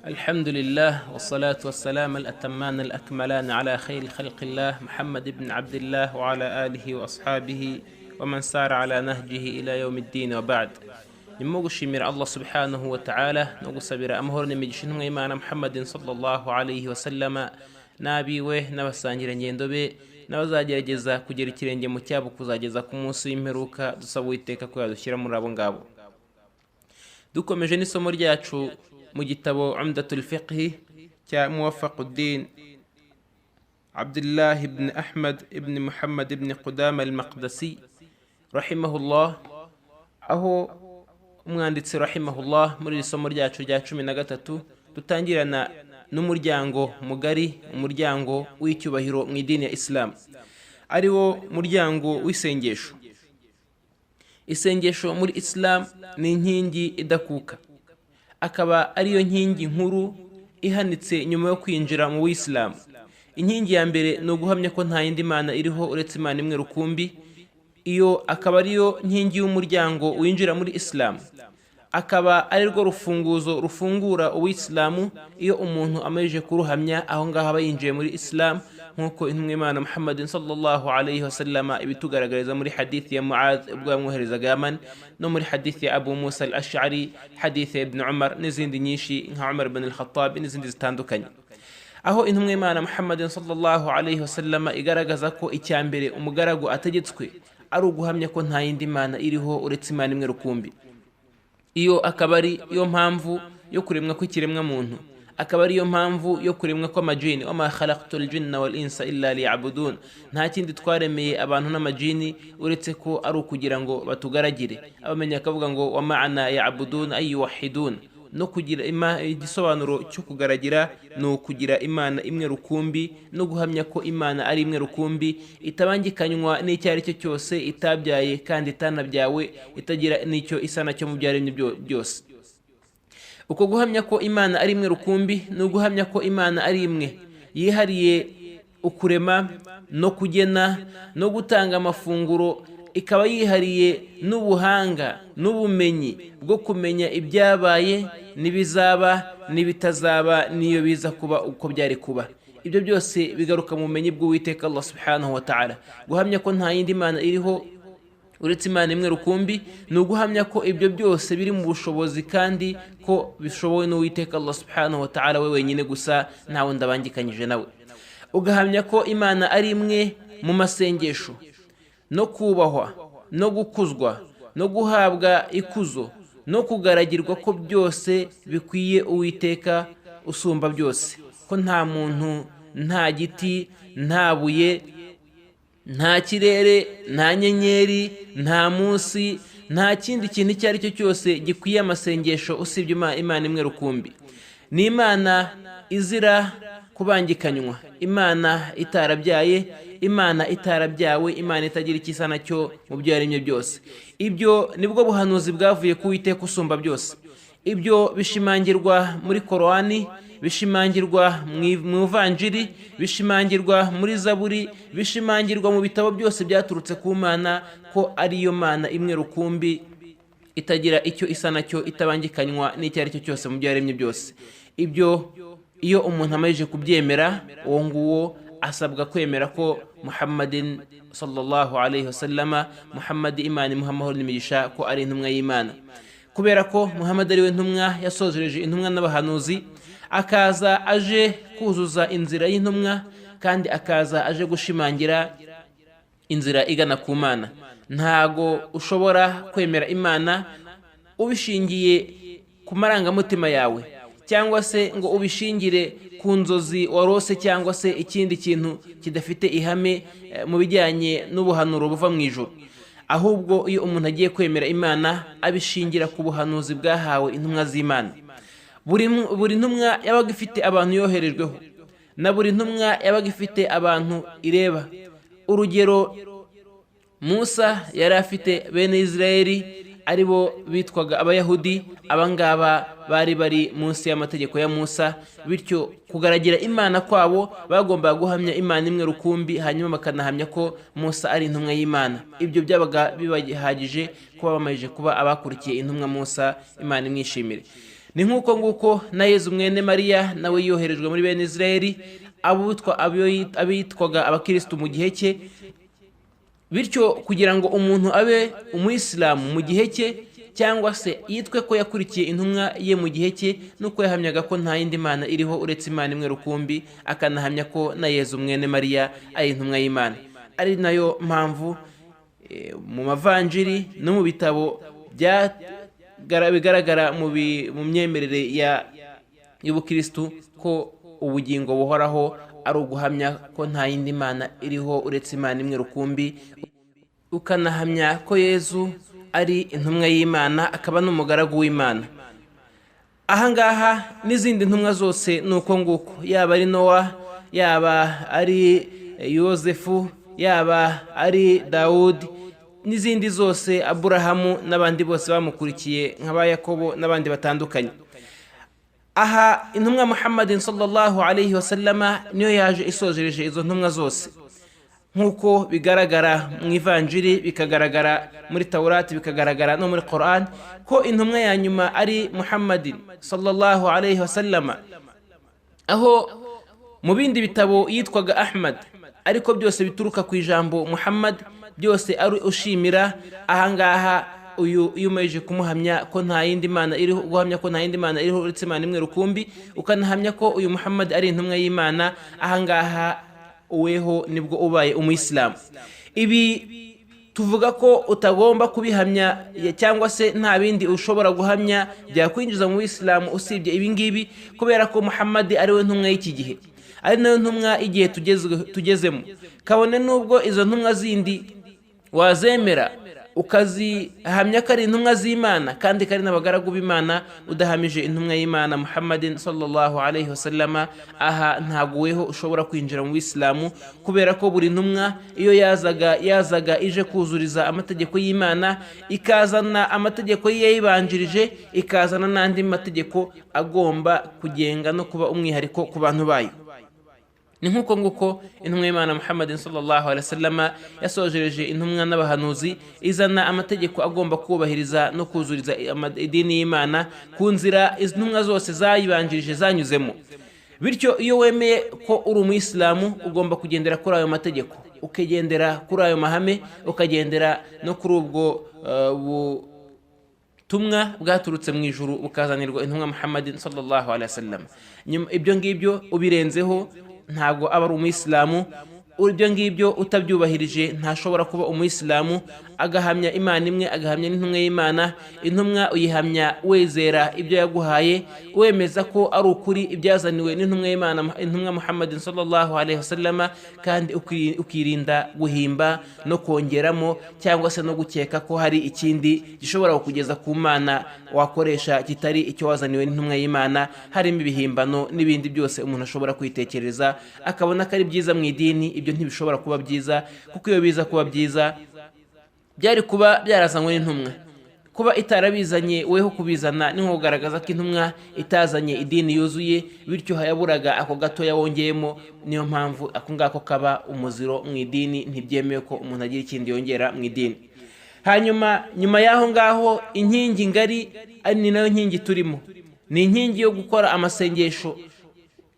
الحمد لله والصلاة والسلام الأتمان الأكملان على خير خلق الله محمد بن عبد الله وعلى آله وأصحابه ومن سار على نهجه إلى يوم الدين وبعد. نموغشمير الله سبحانه وتعالى نغسبير أمهر نمجشنه إيمان محمد صلى الله عليه وسلم نابي ويه نبسانجر نجندوبي n'abazagerageza kugera ikirenge mu cyabo kuzageza ku munsi w'imperuka dusaba Uwiteka ko yadushyira muri abo ngabo. Dukomeje n'isomo ryacu mu gitabo Umdatul Fiqh cya Muwafaquddin Abdullah ibn Ahmad ibn Muhammad ibn Qudama al-Maqdisi rahimahullah, aho umwanditsi rahimahullah muri isomo ryacu rya 13 dutangirana n'umuryango mugari, umuryango w'icyubahiro mu idini ya Islam, ari wo muryango w'isengesho. Isengesho muri Islam ni inkingi idakuka, akaba ariyo nkingi nkuru ihanitse nyuma yo kwinjira mu Islam. Inkingi ya mbere no guhamya ko nta yindi mana iriho uretse Imana imwe rukumbi, iyo akaba ariyo nkingi y'umuryango winjira muri Islam, akaba ari rwo rufunguzo rufungura uw'islamu. Iyo umuntu amaze kuruhamya aho ngaho aba yinjiye muri Islam, nkuko intumwa Imana Muhammad sallallahu alayhi wasallam ibitugaragariza muri hadith ya Muadh ubwo yamwoherezaga Yaman, no muri hadith ya Abu Musa al-Ash'ari, hadith ya Ibn Umar n'izindi nyinshi nka Umar ibn al-Khattab n'izindi zitandukanye, aho intumwa Imana Muhammad sallallahu alayhi wasallam igaragaza ko icyambere umugaragu ategetswe ari uguhamya ko nta yindi mana iriho uretse Imana imwe rukumbi. Iyo akaba ari yo mpamvu yo kuremwa kw'ikiremwa muntu, akaba ari yo mpamvu yo kuremwa kw'amajini. Wama khalaqtul jinna wal insa illa liya'budun, nta kindi twaremeye abantu n'amajini uretse ko ari ukugira ngo batugaragire. Abamenya akavuga ngo wa ma'ana ya'budun ay yuwahhidun, no kugira igisobanuro cyo kugaragira no kugira Imana imwe rukumbi, no guhamya ko Imana ari imwe rukumbi, itabangikanywa n'icyo ari cyo cyose, itabyaye kandi itanabyawe, itagira n'icyo isa nacyo mu byaremye byose. Uko guhamya ko Imana ari imwe rukumbi no guhamya ko Imana ari imwe yihariye ukurema no kugena no gutanga amafunguro, ikaba yihariye n'ubuhanga n'ubumenyi bwo kumenya ibyabaye n'ibizaba n'ibitazaba n'iyo biza kuba uko byari kuba. Ibyo byose bigaruka mu bumenyi bw'Uwiteka Allah subhanahu wa ta'ala. Guhamya ko nta yindi mana iriho uretse Imana imwe rukumbi ni uguhamya ko ibyo byose biri mu bushobozi kandi ko bishobowe n'Uwiteka Allah subhanahu wa ta'ala we wenyine gusa, nta wundi abangikanyije nawe. Ugahamya ko Imana ari imwe mu masengesho no kubahwa no gukuzwa no guhabwa ikuzo no kugaragirwa ko byose bikwiye Uwiteka usumba byose, ko nta muntu, nta giti, nta buye, nta kirere, nta nyenyeri, nta munsi, nta kindi kintu icyo ari cyo cyose gikwiye amasengesho usibye Imana imwe rukumbi. Ni Imana izira kubangikanywa, Imana itarabyaye, Imana itarabyawe, Imana itagira ikisa nacyo mu byo yaremye byose. Ibyo nibwo buhanuzi bwavuye ku Uwiteka usumba byose. Ibyo bishimangirwa muri Korani, bishimangirwa mu Ivanjiri, bishimangirwa muri Zaburi, bishimangirwa mu bitabo byose byaturutse ku Mana ko ariyo Mana imwe rukumbi, itagira icyo isa nacyo, itabangikanywa n'icyo ari cyo cyose mu byo yaremye byose. Ibyo iyo umuntu amaze kubyemera, uwo nguwo asabwa kwemera ko Muhammadin sallallahu alayhi wasallama, Muhammad Imana imuhamahoro n'imigisha, ko ari intumwa y'Imana. Kubera ko Muhammad ari we ntumwa yasozereje intumwa n'abahanuzi, akaza aje kuzuza inzira y'intumwa kandi akaza aje gushimangira inzira igana ku Mana. Ntago ushobora kwemera Imana ubishingiye ku marangamutima yawe, cyangwa se ngo ubishingire ku nzozi warose, cyangwa se ikindi kintu kidafite ihame mu bijyanye n'ubuhanuro buva mu ijuru. Ahubwo iyo umuntu agiye kwemera Imana abishingira ku buhanuzi bwahawe intumwa z'Imana. Buri ntumwa yabaga ifite abantu yoherejweho, na buri ntumwa yabaga ifite abantu ireba. Urugero, Musa yari afite bene Israeli aribo bitwaga abayahudi. Abangaba bari bari munsi y'amategeko ya Musa, bityo kugaragira Imana kwabo bagomba guhamya Imana imwe rukumbi, hanyuma bakanahamya ko Musa ari intumwa y'Imana. Ibyo byabaga bibahagije kuba bamaze kuba abakurikiye intumwa Musa, Imana imwishimire. ni nk'uko nguko na Yezu mwene Mariya nawe yoherejwe muri bene Israeli abitwaga abakristo mu gihe cye, bityo kugira ngo umuntu abe umuyisilamu mu gihe cye cyangwa se yitwe ko yakurikiye intumwa ye mu gihe cye, nuko yahamyaga ko nta yindi mana iriho uretse Imana imwe rukumbi, akanahamya ko na Yezu mwene Mariya ari intumwa y'Imana. Ari nayo mpamvu mu mavanjiri no mu bitabo bigaragara mu myemerere y'ubukristu ko ubugingo buhoraho ari uguhamya ko nta yindi mana iriho uretse Imana imwe rukumbi, ukanahamya ko Yezu ari intumwa y'Imana akaba n'umugaragu w'Imana. Ahangaha n'izindi ntumwa zose nuko nguko, yaba ari Nowa, yaba ari Yosefu, yaba ari Dawudi, n'izindi zose, Aburahamu n'abandi bose bamukurikiye nk'aba Yakobo n'abandi batandukanye. Aha intumwa Muhammadin sallallahu alayhi wa sallama niyo yaje isojereje izo ntumwa zose, nk'uko bigaragara mu ivanjiri, bikagaragara muri Tawurati, bikagaragara no muri Quran ko intumwa ya nyuma ari Muhammadin sallallahu alayhi wa sallama, aho mu bindi bitabo yitwaga Ahmad, ariko byose bituruka ku ijambo Muhammad, byose ari ushimira. Ahangaha uyu umaze kumuhamya ko nta yindi mana iriho, guhamya ko nta yindi mana iriho uretse Imana imwe rukumbi, ukanahamya ko uyu Muhammad ari intumwa y'Imana, ahangaha uweho nibwo ubaye umuyisilamu. Ibi tuvuga ko utagomba kubihamya cyangwa se nta bindi ushobora guhamya byakwinjiza mu Isilamu usibye ibi ngibi, kubera ko Muhammad ari we ntumwa y'iki gihe, ari nayo ntumwa igihe tugezemo. Kabone nubwo izo ntumwa zindi wazemera ukazihamya ko ari intumwa z'Imana kandi kari n'abagaragu b'Imana, udahamije intumwa y'Imana Muhammadin sallallahu alayhi wa sallama, aha ntabwo weho ushobora kwinjira mu Isilamu, kubera ko buri ntumwa iyo yazaga ije kuzuriza amategeko y'Imana, ikazana amategeko yayibanjirije, ikazana n'andi mategeko agomba kugenga no kuba umwihariko ku bantu bayo. Ni nk'uko nguko intumwa y'Imana Muhammadin sallallahu alaihi wasallam yasojereje intumwa n'abahanuzi, izana amategeko agomba kubahiriza no kuzuriza idini y'Imana ku nzira intumwa zose zayibanjirije zanyuzemo. Bityo iyo wemeye ko uri umuyisilamu ugomba kugendera kuri ayo mategeko, ukagendera kuri ayo mahame, ukagendera no kuri ubwo butumwa bwaturutse mu ijuru bukazanirwa intumwa Muhammadin sallallahu alaihi wasallam. Ibyo ngibyo ubirenzeho ntago aba ari umuyisilamu. Ibyo ngibyo utabyubahirije ntashobora kuba umuyisilamu. Agahamya Imana imwe, agahamya n'intumwa y'Imana. Intumwa uyihamya wezera ibyo yaguhaye, wemeza ko ari ukuri ibyazaniwe n'intumwa y'Imana, intumwa Muhammadin sallallahu alaihi wasallam, kandi ukirinda guhimba no kongeramo cyangwa se no gukeka ko hari ikindi gishobora kugeza ku Mana wakoresha kitari icyo wazaniwe n'intumwa y'Imana, harimo ibihimbano n'ibindi byose umuntu ashobora kwitekereza akabona ko ari byiza mu idini. Ibyo ntibishobora kuba byiza, kuko iyo biza kuba byiza byari kuba byarazanywe n'intumwa. Kuba itarabizanye weho kubizana ni nko kugaragaza ko intumwa itazanye idini yuzuye, bityo hayaburaga ako gato yawongeyemo. Niyo mpamvu ako ngako kaba umuziro mu idini, ntibyemewe ko umuntu agira ikindi yongera mu idini. Hanyuma nyuma y'aho ngaho inkingi ngari ari ni nayo nkingi turimo, ni inkingi yo gukora amasengesho.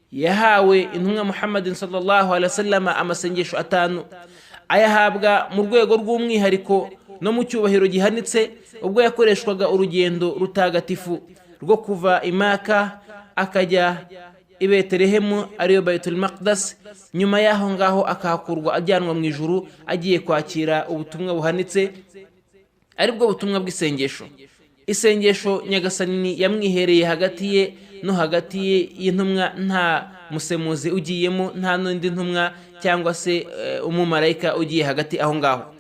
Yahawe intumwa Muhammadin sallallahu alaihi wasallam amasengesho 5, ayahabwa mu rwego rw'umwihariko no mu cyubahiro gihanitse, ubwo yakoreshwaga urugendo rutagatifu rwo kuva i Maka akajya i Betelehemu ariyo Baitul Maqdas. Nyuma y'aho ngaho akahakurwa ajyanwa mu ijuru agiye kwakira ubutumwa buhanitse, aribwo butumwa bw'isengesho. Isengesho Nyagasani yamwihereye hagati ye no hagati y'intumwa, nta musemuzi ugiyemo, nta n'indi ntumwa cyangwa se umumarayika ugiye hagati aho ngaho.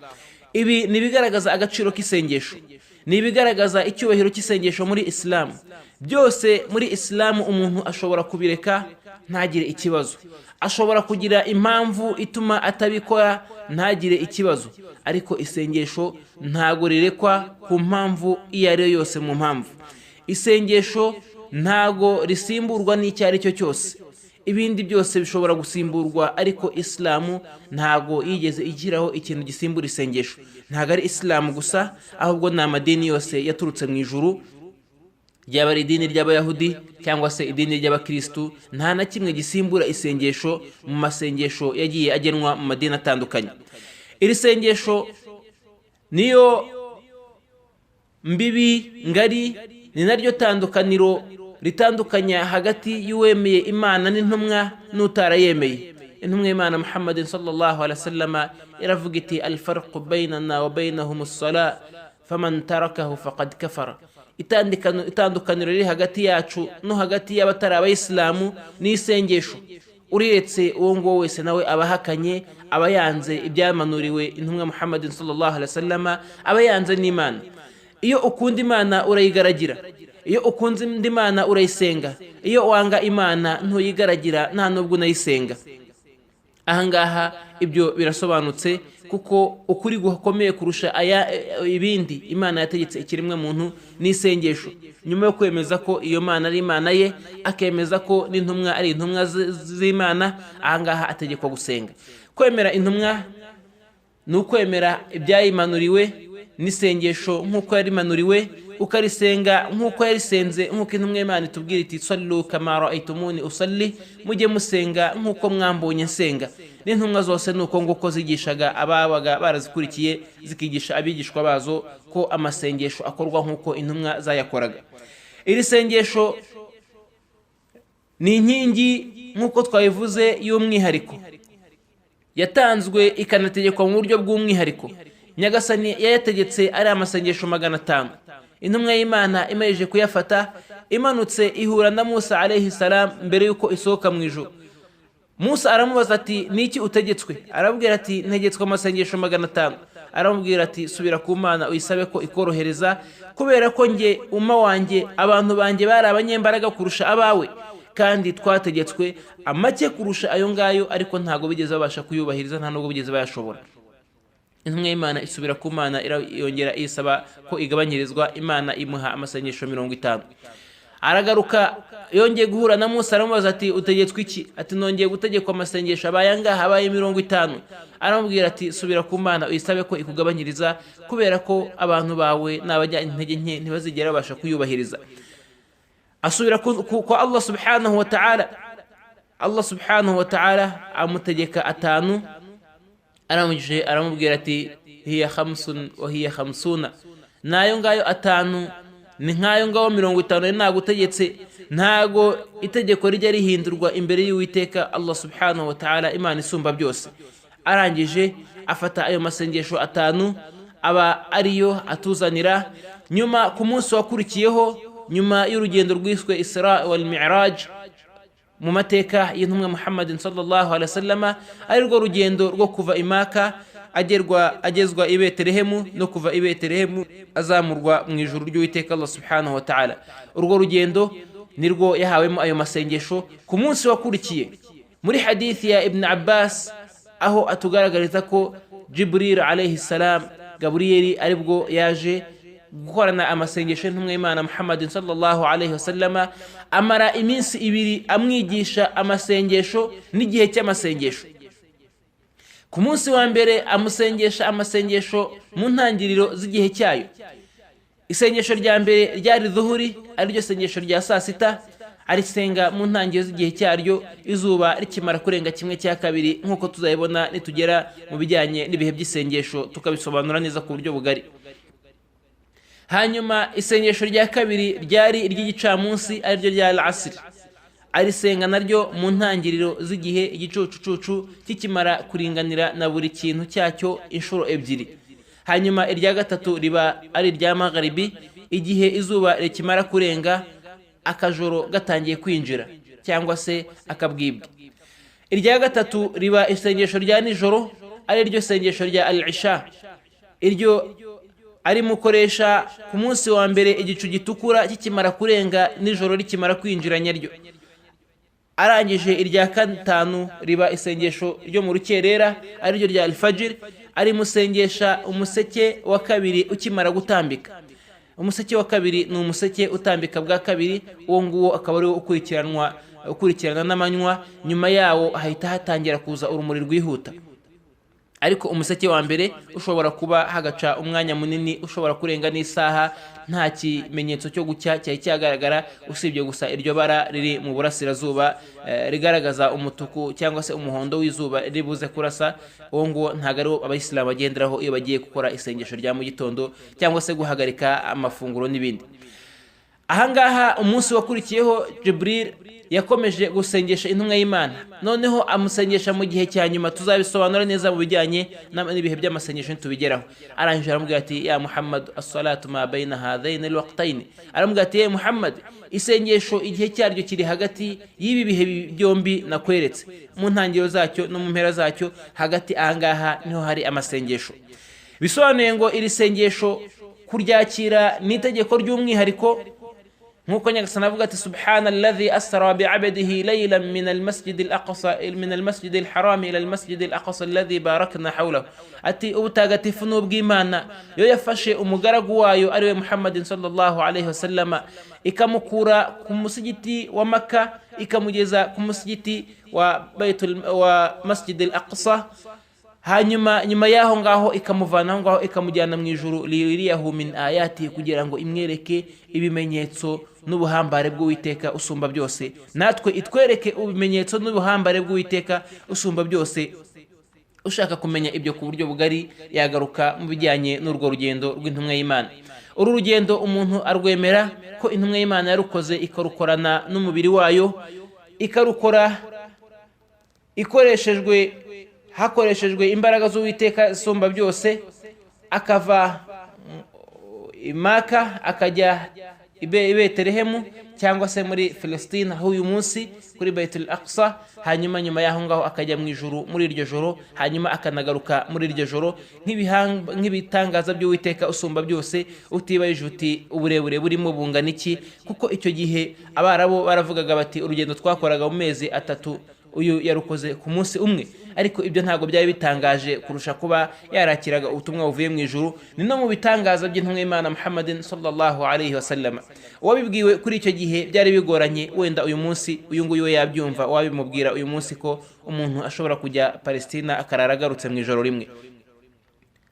Ibi nibigaragaza agaciro k'isengesho, nibigaragaza icyubahiro cy'isengesho muri Islam. Byose muri Islam umuntu ashobora kubireka ntagire ikibazo, ashobora kugira impamvu ituma atabikora ntagire ikibazo, ariko isengesho ntago rirekwa ku mpamvu iyo ari yo yose. Mu mpamvu isengesho ntago risimburwa n'icyo ari cyo cyose, ibindi byose bishobora gusimburwa, ariko Islamu ntago yigeze igiraho ikintu gisimbura isengesho. Ntago ari Islamu gusa, ahubwo ni amadini yose yaturutse mu ijuru ryaba ari idini ry'abayahudi cyangwa se idini ry'abakristu, nta na kimwe gisimbura isengesho mu masengesho yagiye agenwa mu madini atandukanye. Iri sengesho niyo mbibi ngari, ni naryo tandukaniro ritandukanya hagati y'uwemeye Imana n'intumwa n'utarayemeye. Intumwa y'Imana Muhammadin sallallahu alaihi wasallam iravuga iti al-farqu baynana wa baynahum as-salat faman tarakahu faqad kafara. Itandukaniro riri hagati yacu no hagati y'abatari abayisilamu ni isengesho. Uretse uwo ngo wese nawe abahakanye, abayanze ibyamanuriwe intumwa Muhammadin sallallahu alaihi wasallam, abayanze n'Imana. Iyo ukunda Imana urayigaragira, iyo ukunze indi Mana urayisenga, iyo wanga Imana ntuyigaragira nta nubwo unayisenga. Ahangaha ibyo birasobanutse, kuko ukuri gukomeye kurusha ibindi Imana yategetse ikiremwa muntu ni isengesho. Nyuma yo kwemeza ko iyo Mana ari Imana ye, akemeza ko n'intumwa ari intumwa z'Imana, ahangaha ategekwa gusenga. Kwemera intumwa ni ukwemera ibyayimanuriwe n'isengesho nk'uko yarimanuriwe, ukarisenga nk'uko yarisenze, nk'uko intumwa y'Imana itubwira iti sallu kama ra'aytumuni usalli, mujye musenga nk'uko mwambonye nsenga. N'intumwa zose nuko nguko zigishaga ababaga barazikurikiye, zikigisha abigishwa bazo ko amasengesho akorwa nk'uko intumwa zayakoraga. Iri sengesho ni inkingi nk'uko twabivuze y'umwihariko, yatanzwe ikanategekwa mu buryo bw'umwihariko. Nyagasani yayategetse ari amasengesho 500. Intumwa y'Imana imaze kuyafata, imanutse ihura na Musa alayhi salam mbere yuko isohoka mu ijuru. Musa aramubaza ati niki utegetswe? Arabwira ati ntegetswe amasengesho 500. Aramubwira ati subira ku Mana uyisabe ko ikorohereza, kubera ko nge umma wanjye abantu banjye bari abanyembaraga kurusha abawe, kandi twategetswe amake kurusha ayo ngayo, ariko ntago bigeze babasha kuyubahiriza, nta nubwo bigeze bayashobora. Intumwa y'Imana isubira ku Mana yongera isaba ko igabanyirizwa. Imana imuha amasengesho 50. Aragaruka yongeye guhura na Musa, aramubaza ati utegetswe iki? Ati nongeye gutegekwa amasengesho abayangaha abaye 50. Aramubwira ati subira ku Mana uyisabe ko ikugabanyiriza, kubera ko abantu bawe n'abajya intege nke ntibazigera babasha kuyubahiriza. Asubira kwa Allah subhanahu wa ta'ala. Allah subhanahu wa ta'ala amutegeka 5. Aramuje aramubwira ati hiya 5 wa hiya 50. Nayo ngayo 5 ni nkayo ngaho 50 nagutegetse. Ntago itegeko rijya rihindurwa imbere y'Uwiteka Allah subhanahu wa ta'ala, Imana isumba byose. Arangije afata ayo masengesho 5 aba ariyo atuzanira. Nyuma ku munsi wakurikiyeho, nyuma y'urugendo rwiswe Isra wal Mi'raj mu mateka y'intumwa Muhammadin sallallahu alaihi wasallam, ari rwo rugendo rwo kuva Imaka agezwa i Betelehemu, no kuva i Betelehemu azamurwa mu ijuru ry'Uwiteka Allah subhanahu wa ta'ala. Urwo rugendo nirwo yahawemo ayo masengesho ku munsi wakurikiye. Muri hadithi ya Ibn Abbas aho atugaragariza ko Jibril alayhi salam, Gabriel aribwo yaje gukorana amasengesho y'intumwa y'Imana Muhammadin sallallahu alaihi wasallam, amara iminsi 2 amwigisha amasengesho n'igihe cy'amasengesho. Ku munsi wa mbere amusengesha amasengesho mu ntangiriro z'igihe cyayo. Isengesho rya mbere ryari dhuhuri, ari ryo sengesho rya saa 6, arisenga mu ntangiriro z'igihe cyaryo izuba rikimara kurenga 1/2, nk'uko tuzayibona nitugera mu bijyanye n'ibihe by'isengesho tukabisobanura neza ku buryo bugari. Hanyuma isengesho rya kabiri ryari iry'igicamunsi, ari ryo rya al-asr, arisenga naryo mu ntangiriro z'igihe igicucucucu kikimara kuringanira na buri kintu cyacyo inshuro 2. Hanyuma irya gatatu riba ari irya magharibi, igihe izuba rikimara kurenga akajoro gatangiye kwinjira cyangwa se akabwibwa. Irya gatatu riba isengesho rya nijoro, ari ryo sengesho rya al-isha. Iryo ari mukoresha ku munsi wa mbere igicu gitukura kikimara kurenga nijoro rikimara kwinjira nyaryo. Arangije irya gatanu riba isengesho ryo mu rukerera, ari ryo rya al-fajr, ari musengesha umuseke wa kabiri ukimara gutambika. Umuseke wa kabiri ni umuseke utambika bwa kabiri, uwo nguwo akaba ari ukurikirana n'amanywa. Nyuma yawo hahita hatangira kuza urumuri rwihuta. ariko umuseke wa mbere ushobora kuba hagaca umwanya munini, ushobora kurenga n'isaha nta kimenyetso cyo gucya cyari cyagaragara, usibye gusa iryo bara riri mu burasirazuba rigaragaza umutuku cyangwa se umuhondo w'izuba ribuze kurasa. uwo nguwo ntabwo ari abayisilamu bagenderaho iyo bagiye gukora isengesho rya mu gitondo cyangwa se guhagarika amafunguro n'ibindi. ahangaha umunsi wakurikiyeho Jibril yakomeje gusengesha intumwa y'Imana, noneho amusengesha mu gihe cya nyuma, tuzabisobanura neza mu bijyanye n'ibihe by'amasengesho tubigeraho. arangije aramubwira ati ya Muhammad as-salatu ma bayna hadaini al-waqtayn, aramubwira ati ya Muhammad, isengesho igihe cyaryo kiri hagati y'ibi bihe byombi nakweretse, mu ntangiriro zacyo no mu mpera zacyo, hagati ahangaha niho hari amasengesho. bisobanuye ngo iri sengesho kuryakira ni itegeko ry'umwihariko, nkuko Nyagasani avuga ati subhanalladhi asra bi'abdihi laylan min al-masjid al-aqsa min al-masjid al-haram ila al-masjid al-aqsa alladhi barakna hawlahu, ati ubutagatifu n'ubw'Imana yo yafashe umugaragu wayo ariwe Muhammadin sallallahu alayhi wasallama, ikamukura ku musigiti wa Makka ikamugeza ku musigiti wa masjid al-aqsa, hanyuma nyuma yaho ngaho ikamuvana aho ngaho ikamujyana mu ijuru, liriyahu min ayati, kugira ngo imwereke ibimenyetso n'ubuhambare bw'Uwiteka usumba byose, natwe itwereke ibimenyetso n'ubuhambare bw'Uwiteka usumba byose. ushaka kumenya ibyo ku buryo bugari yagaruka mu bijyanye n'urwo rugendo rw'intumwa y'Imana. uru rugendo umuntu arwemera ko intumwa y'Imana yarukoze, ikarukorana n'umubiri wayo, ikarukora hakoreshejwe imbaraga z'Uwiteka isumba byose, akava i Maka akajya i Betelehemu cyangwa se muri Palestine aho uyu munsi kuri Baitul Aqsa, hanyuma nyuma yaho ngaho akajya mu ijuru muri iryo joro, hanyuma akanagaruka muri iryo joro nk'ibitangaza by'Uwiteka usumba byose, utibayije uti uburebure burimo bungana iki, kuko icyo gihe Abarabu baravugaga bati urugendo twakoraga mu mezi 3 uyu yarukoze ku munsi umwe. ariko ibyo ntabwo byari bitangaje kurusha kuba yarakiraga ubutumwa buvuye mu ijuru. ni no mu bitangaza by'intumwa y'Imana Muhammadin sallallahu alayhi wasallam. uwabibwiwe kuri icyo gihe byari bigoranye, wenda uyu munsi uyu nguyu we yabyumva, wabimubwira uyu munsi ko umuntu ashobora kujya Palestina akarara agarutse mu ijoro rimwe.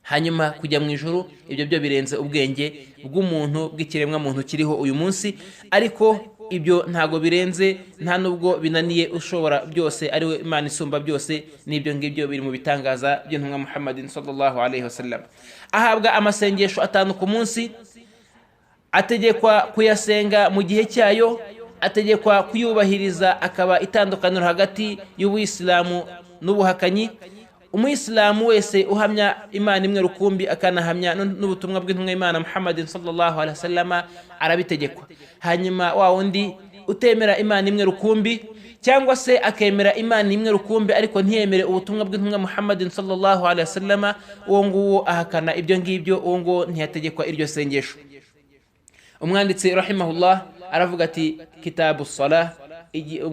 hanyuma kujya mu ijuru, ibyo byo birenze ubwenge bw'umuntu, bw'ikiremwa muntu kiriho uyu munsi, ariko ibyo ntago birenze, nta nubwo binaniye ushobora byose ariwe Imana isumba byose. n'ibyo ngibyo biri mu bitangaza by'intumwa Muhammadin sallallahu alayhi wasallam. ahabwa amasengesho 5 ku munsi, ategekwa kuyasenga mu gihe cyayo, ategekwa kuyubahiriza, akaba itandukaniro hagati y'Ubuyisilamu n'ubuhakanyi. umuyisilamu wese uhamya Imana imwe rukumbi, akanahamya n'ubutumwa bw'intumwa y'Imana Muhammadin sallallahu alaihi wasallam, arabitegekwa. hanyuma wa wundi utemera Imana imwe rukumbi, cyangwa se akemera Imana imwe rukumbi ariko ntiyemere ubutumwa bw'intumwa Muhammadin sallallahu alaihi wasallam, uwo nguwo ahakana ibyo ngibyo, uwo nguwo ntiyategekwa iryo sengesho. umwanditsi rahimahullah aravuga ati kitabu salah,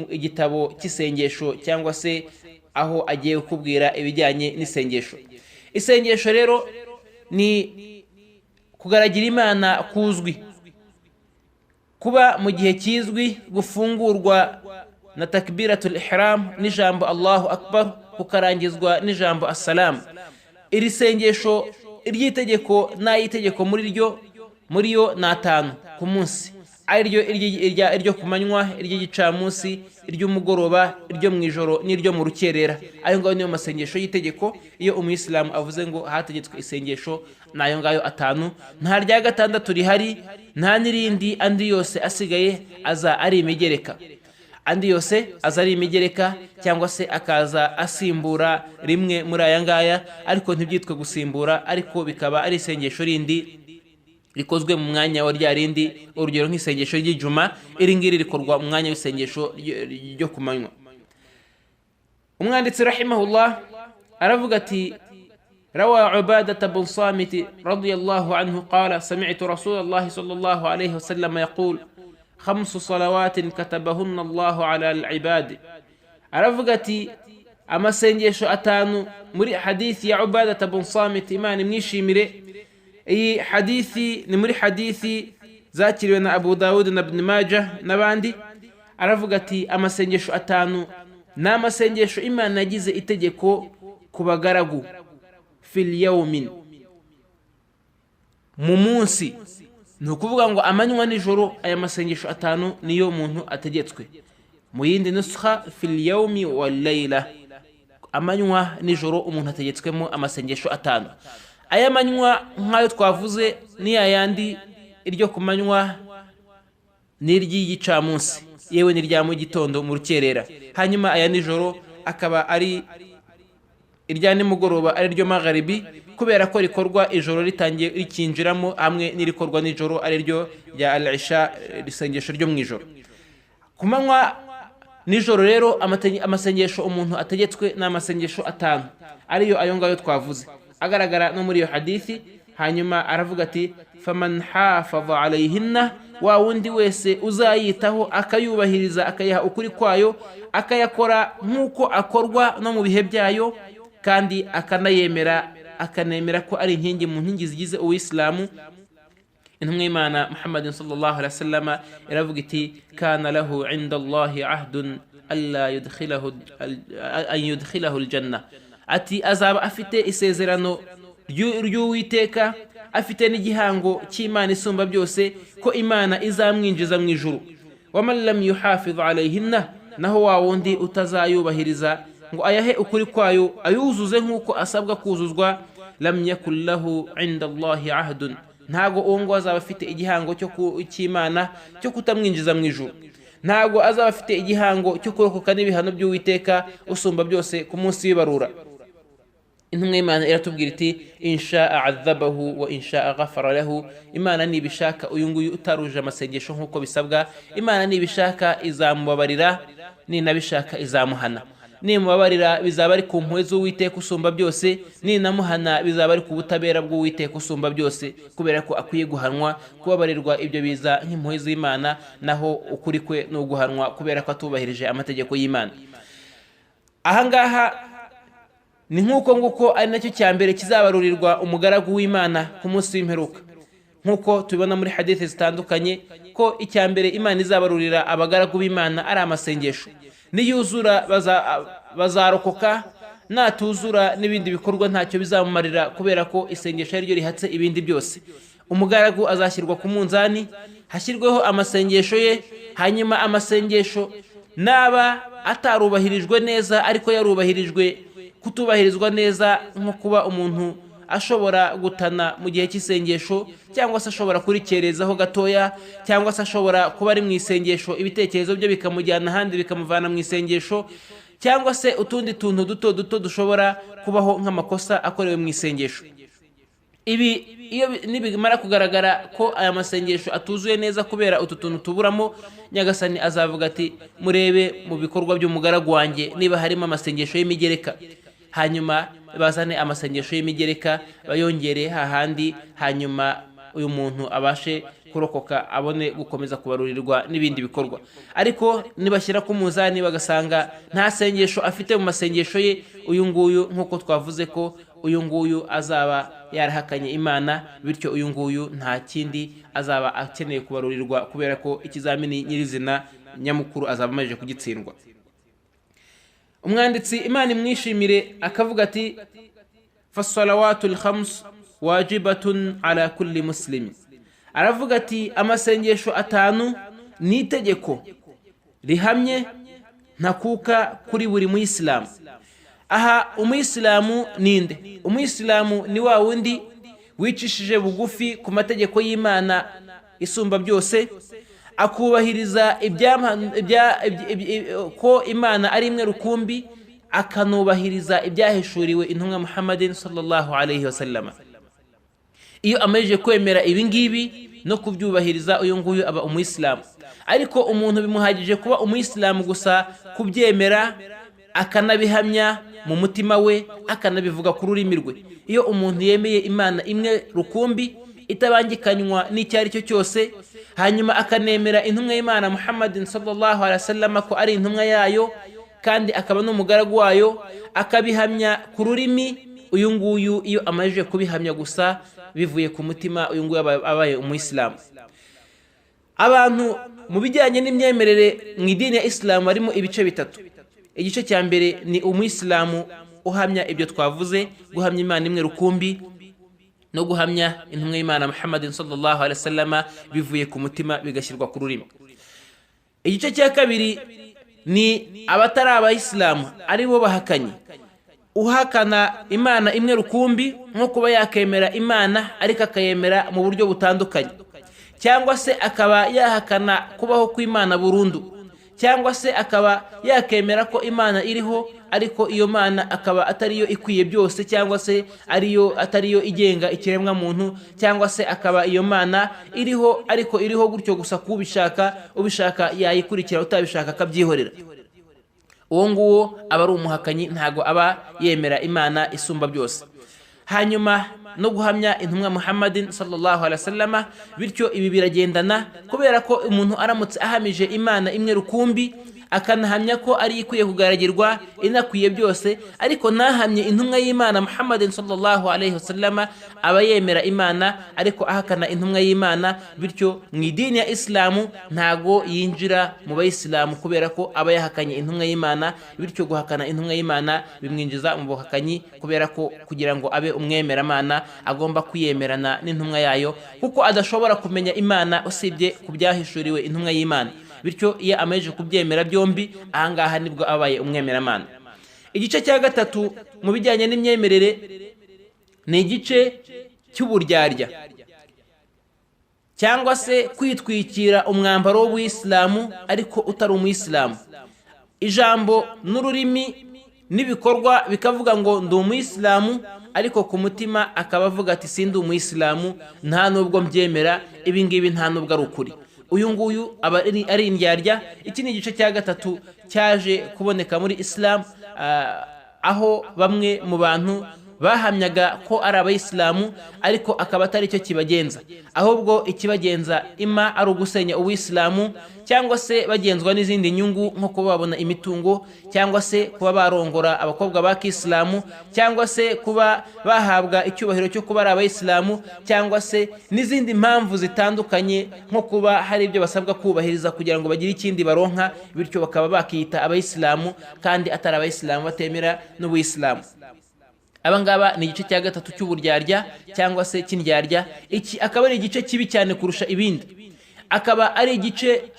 igitabo cy'isengesho, cyangwa se aho agiye kukubwira ibijyanye n'isengesho. isengesho rero ni kugaragira Imana kuzwi, kuba mu gihe kizwi, gufungurwa na takbiratul ihram n'ijambo Allahu akbar, kukarangizwa n'ijambo assalamu. iri sengesho iry'itegeko n'ayitegeko muri yo ni 5 ku munsi, iryo ku manywa, iry'igicamunsi, iry'umugoroba, iryo mu ijoro n'iryo mu rukerera. ayo ngayo niyo masengesho y'itegeko. iyo umuyisilamu avuze ngo hategetswe isengesho, nayo ngayo 5, nta rya 6 rihari, nta n'irindi. andi yose asigaye aza ari imigereka, cyangwa se akaza asimbura rimwe muri aya ngaya, ariko ntibyitwe gusimbura, ariko bikaba ari isengesho rindi rikozwe mu mwanya wa rya rindi. urugero nk'isengesho ry'ijuma, iri ngiri rikorwa mu mwanya w'isengesho ryo ku manywa. umwanditsi rahimahullah aravuga ati روى عبادة بن صامت رضي الله عنه قال سمعت رسول الله صلى الله عليه وسلم يقول 5 صلوات كتبهن الله على العباد. aravuga ati amasengesho 5 muri hadithi ya Ubadah bin Samit, Imana imwishimire. iyi hadithi ni muri hadithi zakiriwe na Abu Dawud na Ibn Majah n'abandi. aravuga ati amasengesho 5 ni amasengesho Imana yagize itegeko ku bagaragu, fil yawmin, mu munsi. Ni ukuvuga ngo amanywa nijoro aya masengesho atanu niyo umuntu ategetswe. Mu yindi nuskha fil yawmi wal layla, amanywa nijoro umuntu ategetswemo amasengesho atanu. Aya manywa nk'ayo twavuze ni yayandi iryo ku manywa n'iry'igicamunsi, yewe n'irya mu gitondo mu rukerera. Hanyuma aya nijoro akaba ari irya nimugoroba, ari ryo magharibi, kubera ko rikorwa ijoro ritangiye rikinjiramo, hamwe n'irikorwa nijoro ari ryo rya al-isha, risengesho ryo mu ijoro. Ku manywa nijoro rero amasengesho umuntu ategetswe ni amasengesho atanu, ariyo ayo ngayo twavuze agaragara no muri iyo hadithi. Hanyuma aravuga ati faman hafaza alayhinna, wa wundi wese uzayitaho akayubahiriza, akayaha ukuri kwayo, akayakora nk'uko akorwa no mu bihe byayo, kandi akanemera ko ari inkingi mu nkingi zigize uwisilamu. Intumwa y'Imana Muhammadin sallallahu alaihi wasallam iravuga iti kana lahu inda Allahi ahdun alla yudkhilahu aljanna, ati azaba afite isezerano ry'Uwiteka, afite n'igihango cy'Imana isumba byose, ko Imana izamwinjiza mu ijuru. Waman lam yuhafiz alayhinna, naho wa wundi utazayubahiriza ngo ayahe ukuri kwayo, ayuzuze nk'uko asabwa kuzuzwa, lam yakul lahu inda Allahi ahdun, ntago uwo ngo azaba afite igihango cy'Imana cyo kutamwinjiza mu ijuru, ntago azaba afite igihango cyo kurokoka n'ibihano by'Uwiteka usumba byose ku munsi w'ibarura. Intumwa y'Imana iratubwira iti insha'a adhabahu wa insha'a ghafara lahu, Imana nibishaka uyu nguyu utaruje amasengesho nk'uko bisabwa, Imana nibishaka izamubabarira, ninabishaka izamuhana. Nimubabarira bizaba ari ku mpuhwe z'Uwiteka usumba byose, ninamuhana bizaba ari ku butabera bw'Uwiteka usumba byose, kubera ko akwiye guhanwa. Kubabarirwa ibyo biza nk'impuhwe z'Imana, naho ukuri kwe no guhanwa kubera ko atubahirije amategeko y'Imana. Ahangaha ni nk'uko nguko ari nacyo cya mbere kizabarurirwa umugaragu w'Imana ku munsi w'imperuka, nk'uko tubibona muri hadithi zitandukanye ko icya mbere Imana izabarurira abagaragu b'Imana ari amasengesho. Niyuzura bazarokoka, natuzura n'ibindi bikorwa ntacyo bizamumarira, kubera ko isengesho ari ryo rihatse ibindi byose. Umugaragu azashyirwa ku munzani, hashyirweho amasengesho ye, hanyuma amasengesho naba atarubahirijwe neza, ariko yarubahirijwe kutubahirizwa neza, nko kuba umuntu ashobora gutana mu gihe cy'isengesho, cyangwa se ashobora kurikerezaho gatoya, cyangwa se ashobora kuba ari mu isengesho ibitekerezo bye bikamujyana ahandi bikamuvana mu isengesho, cyangwa se utundi tuntu duto duto dushobora kubaho nk'amakosa akorewe mu isengesho. Ibi iyo nibimara kugaragara ko aya masengesho atuzuye neza kubera utu tuntu tuburamo, Nyagasani azavuga ati murebe mu bikorwa by'umugaragu wanjye niba harimo amasengesho y'imigereka, hanyuma bazane amasengesho y'imigereka bayongere hahandi, hanyuma uyu muntu abashe kurokoka, abone gukomeza kubarurirwa n'ibindi bikorwa. Ariko nibashyira ku muzani bagasanga nta sengesho afite mu masengesho ye, uyu nguyu nk'uko twavuze ko uyu nguyu azaba yarahakanye Imana, bityo uyu nguyu nta kindi azaba akeneye kubarurirwa, kubera ko ikizamini nyirizina nyamukuru azaba amaze kugitsindwa. Umwanditsi Imana imwishimire akavuga ati fasalawatul khams wajibatun ala kulli muslim, aravuga ati amasengesho atanu ni itegeko rihamye ntakuka kuri buri muyisilamu. Aha umuyisilamu ninde? Umuyisilamu ni wa wundi wicishije bugufi ku mategeko y'Imana isumba byose, akubahiriza ko Imana ari imwe rukumbi, akanubahiriza ibyahishuriwe intumwa Muhammadin sallallahu alaihi wasallam. Iyo amaze kwemera ibi ngibi no kubyubahiriza, uyu nguyu aba umuyisilamu. Ariko umuntu bimuhagije kuba umuyisilamu gusa kubyemera, akanabihamya mu mutima we, akanabivuga ku rurimi rwe. Iyo umuntu yemeye Imana imwe rukumbi itabangikanywa n'icyo ari cyo cyose, hanyuma akanemera intumwa y'Imana Muhammadin sallallahu alaihi wasallam ko ari intumwa yayo, kandi akaba n'umugaragu wayo, akabihamya ku rurimi, uyu nguyu iyo amaze kubihamya gusa bivuye ku mutima, uyu nguyu abaye umuyisilamu. Abantu mu bijyanye n'imyemerere mu idini ya Islam harimo ibice bitatu. Igice cya mbere ni umuyisilamu uhamya ibyo twavuze, guhamya Imana imwe rukumbi no guhamya intumwa y'Imana Muhammadin sallallahu alaihi wasallam bivuye ku mutima bigashyirwa ku rurimi. Igice cya kabiri ni abatari abayisilamu ari bo bahakanye. Uhakana Imana imwe rukumbi nko kuba yakemera Imana ariko akayemera mu buryo butandukanye, cyangwa se akaba yahakana kubaho kw'Imana burundu, cyangwa se akaba yakemera ko Imana iriho ariko iyo Mana akaba atariyo ikwiye byose, cyangwa se atariyo igenga ikiremwa muntu, cyangwa se akaba iyo Mana iriho ariko iriho gutyo gusa ubishaka yayikurikira, utabishaka akabyihorera. Uwo nguwo aba ari umuhakanyi, ntago aba yemera Imana isumba byose. Hanyuma no guhamya intumwa Muhammadin sallallahu alaihi wasallam, bityo ibi biragendana, kubera ko umuntu aramutse ahamije Imana imwe rukumbi akanahamya ko ari ikwiye kugaragirwa inakwiye byose, ariko nahamye intumwa y'Imana Muhammadin sallallahu alaihi wasallam, aba yemera Imana ariko ahakana intumwa y'Imana, bityo mu idini ya Islamu ntago yinjira mu bayisilamu kubera ko aba yahakanye intumwa y'Imana. Bityo guhakana intumwa y'Imana bimwinjiza mu buhakanyi, kubera ko kugira ngo abe umwemeramana agomba kuyemerana n'intumwa yayo, kuko adashobora kumenya Imana usibye ku byahishuriwe intumwa y'Imana. Bityo iyo amaze kubyemera byombi, ahangaha nibwo abaye umwemeramana. Igice cya gatatu mu bijyanye n'imyemerere ni igice cy'uburyarya, cyangwa se kwitwikira umwambaro w'Ubuyisilamu ariko utari umuyisilamu. Ijambo n'ururimi n'ibikorwa bikavuga ngo ndi umuyisilamu, ariko ku mutima akaba avuga ati sindi umuyisilamu, nta nubwo mbyemera, ibi ngibi nta nubwo ari ukuri. Uyu nguyu aba ari indyarya. Iki ni igice cya gatatu cyaje kuboneka muri Islam, aho bamwe mu bantu bahamyaga ko ari abayisilamu ariko akaba atari cyo kibagenza, ahubwo ikibagenza ima ari ugusenya Ubuyisilamu, cyangwa se bagenzwa n'izindi nyungu nko kuba babona imitungo, cyangwa se kuba barongora abakobwa ba Kisilamu, cyangwa se kuba bahabwa icyubahiro cyo kuba ari abayisilamu, cyangwa se n'izindi mpamvu zitandukanye nko kuba hari ibyo basabwa kubahiriza kugira ngo bagire ikindi baronka, bityo bakaba bakiyita abayisilamu kandi atari abayisilamu, batemera n'Ubuyisilamu. Abangaba ni igice cya gatatu cy'uburyarya cyangwa se cy'indyarya. Iki akaba ari igice kibi cyane kurusha ibindi, akaba ari igice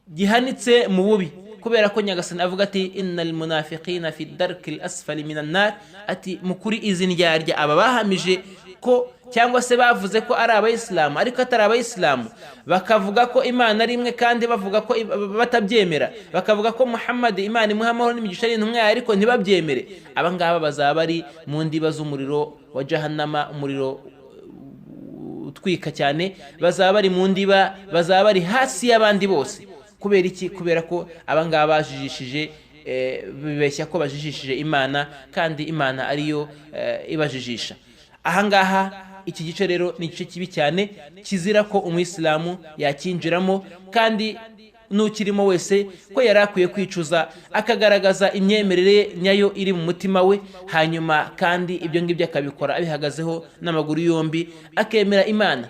gihanitse mu bubi, kubera ko Nyagasani avuga ati innal munafiqina fi darkil asfali minan nar, ati mukuri izi ndyarya aba bahamije ko cyangwa se bavuze ko ari abayisilamu ariko atari abayisilamu, bakavuga ko Imana ari imwe kandi bavuga ko batabyemera, bakavuga ko Muhammad Imana imuha amahoro n'imigisha ari intumwa yayo ariko ntibabyemere. Abangaba bazaba bari mu ndiba z'umuriro wa Jahannama, umuriro utwika cyane, bazaba bari mu ndiba, bazaba bari hasi y'abandi bose. Kubera iki? Kubera ko abangaba bajijishije, bibeshya ko bajijishije Imana kandi Imana ariyo ibajijisha. Ahangaha iki gice rero ni igice kibi cyane, kizira ko umuyisilamu yakinjiramo, kandi n'ukirimo wese ko yari akwiye kwicuza akagaragaza imyemerere nyayo iri mu mutima we, hanyuma kandi ibyo ngibyo akabikora abihagazeho n'amaguru yombi, akemera Imana.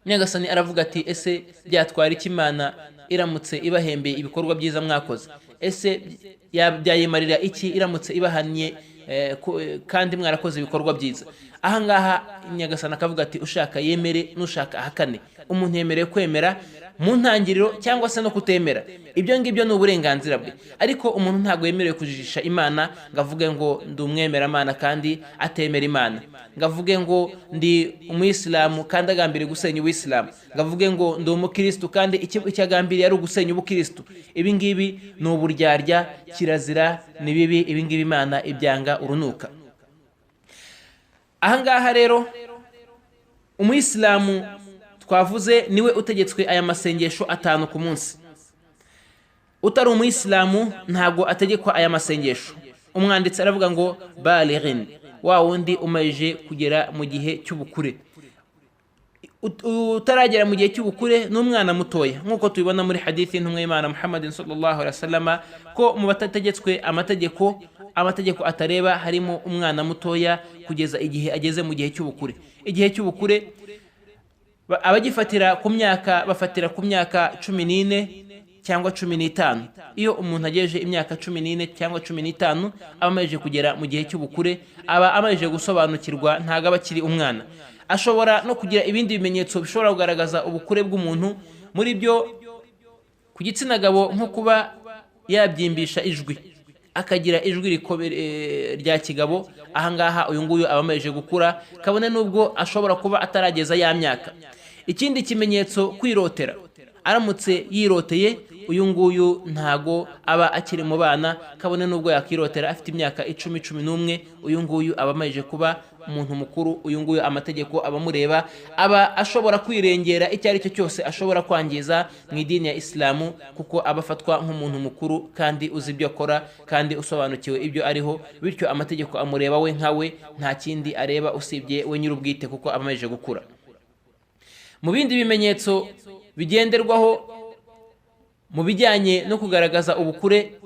Nyagasani aravuga ati ese byatwara iki Imana iramutse ibahembeye ibikorwa byiza mwakoze? Ese byayimarira iki iramutse ibahannye kandi mwarakoze ibikorwa byiza? Ahangaha Nyagasani akavuga ati ushaka yemere, nushaka ahakane. Umuntu yemerewe kwemera mu ntangiriro cyangwa se no kutemera, ibyo ngibyo ni uburenganzira bwe, ariko umuntu ntabwo yemerewe kujijisha Imana ngo avuge ngo ndi umwemeramana kandi atemera Imana, ngo avuge ngo ndi umuyisilamu kandi agambiriye gusenya Ubuyisilamu, ngo avuge ngo ndi umukristo kandi icyagambiriye ari ugusenya ubukristo. Ibi ngibi ni uburyarya, kirazira, ni bibi, ibi ngibi Imana ibyanga urunuka. Ahangaha rero umuyisilamu twavuze niwe utegetswe aya masengesho 5 ku munsi. Utari umuyisilamu ntabwo ategekwa aya masengesho. Umwanditsi aravuga ngo balighin, wa wundi umaje kugera mu gihe cy'ubukure. Utaragera mu gihe cy'ubukure n'umwana mutoya, nkuko tubibona muri hadithi y'intumwa y'Imana Muhammadin sallallahu alaihi wasallam ko mu batategetswe amategeko atareba harimo umwana mutoya kugeza igihe ageze mu gihe cy'ubukure. Igihe cy'ubukure abagifatira ku myaka bafatira ku myaka 14, cyangwa 15. Iyo umuntu agejeje imyaka 14 cyangwa 15 aba amaze kugera mu gihe cy'ubukure, aba amaze gusobanukirwa, ntago aba akiri umwana. Ashobora no kugira ibindi bimenyetso bishobora kugaragaza ubukure bw'umuntu, muri byo ku gitsina gabo nko kuba yabyimbisha ijwi, akagira ijwi rya kigabo. Ahangaha uyu nguyu aba amaze gukura, kabone nubwo ashobora kuba atarageza ya myaka. Ikindi kimenyetso, kwirotera. Aramutse yiroteye, uyu nguyu ntago aba akiri mu bana, kabone nubwo yakirotera afite imyaka 10-11, uyu nguyu aba amaze kuba umuntu mukuru. Uyu nguyu amategeko abamureba, aba ashobora kwirengera icyo ari cyo cyose ashobora kwangiza mu idini ya Islamu, kuko aba afatwa nk'umuntu mukuru kandi uzi ibyo akora kandi usobanukiwe ibyo ariho, bityo amategeko amureba we nkawe, nta kindi areba usibye we nyir'ubwite, kuko aba amaze gukura. Mu bindi bimenyetso bigenderwaho mu bijyanye no kugaragaza ubukure,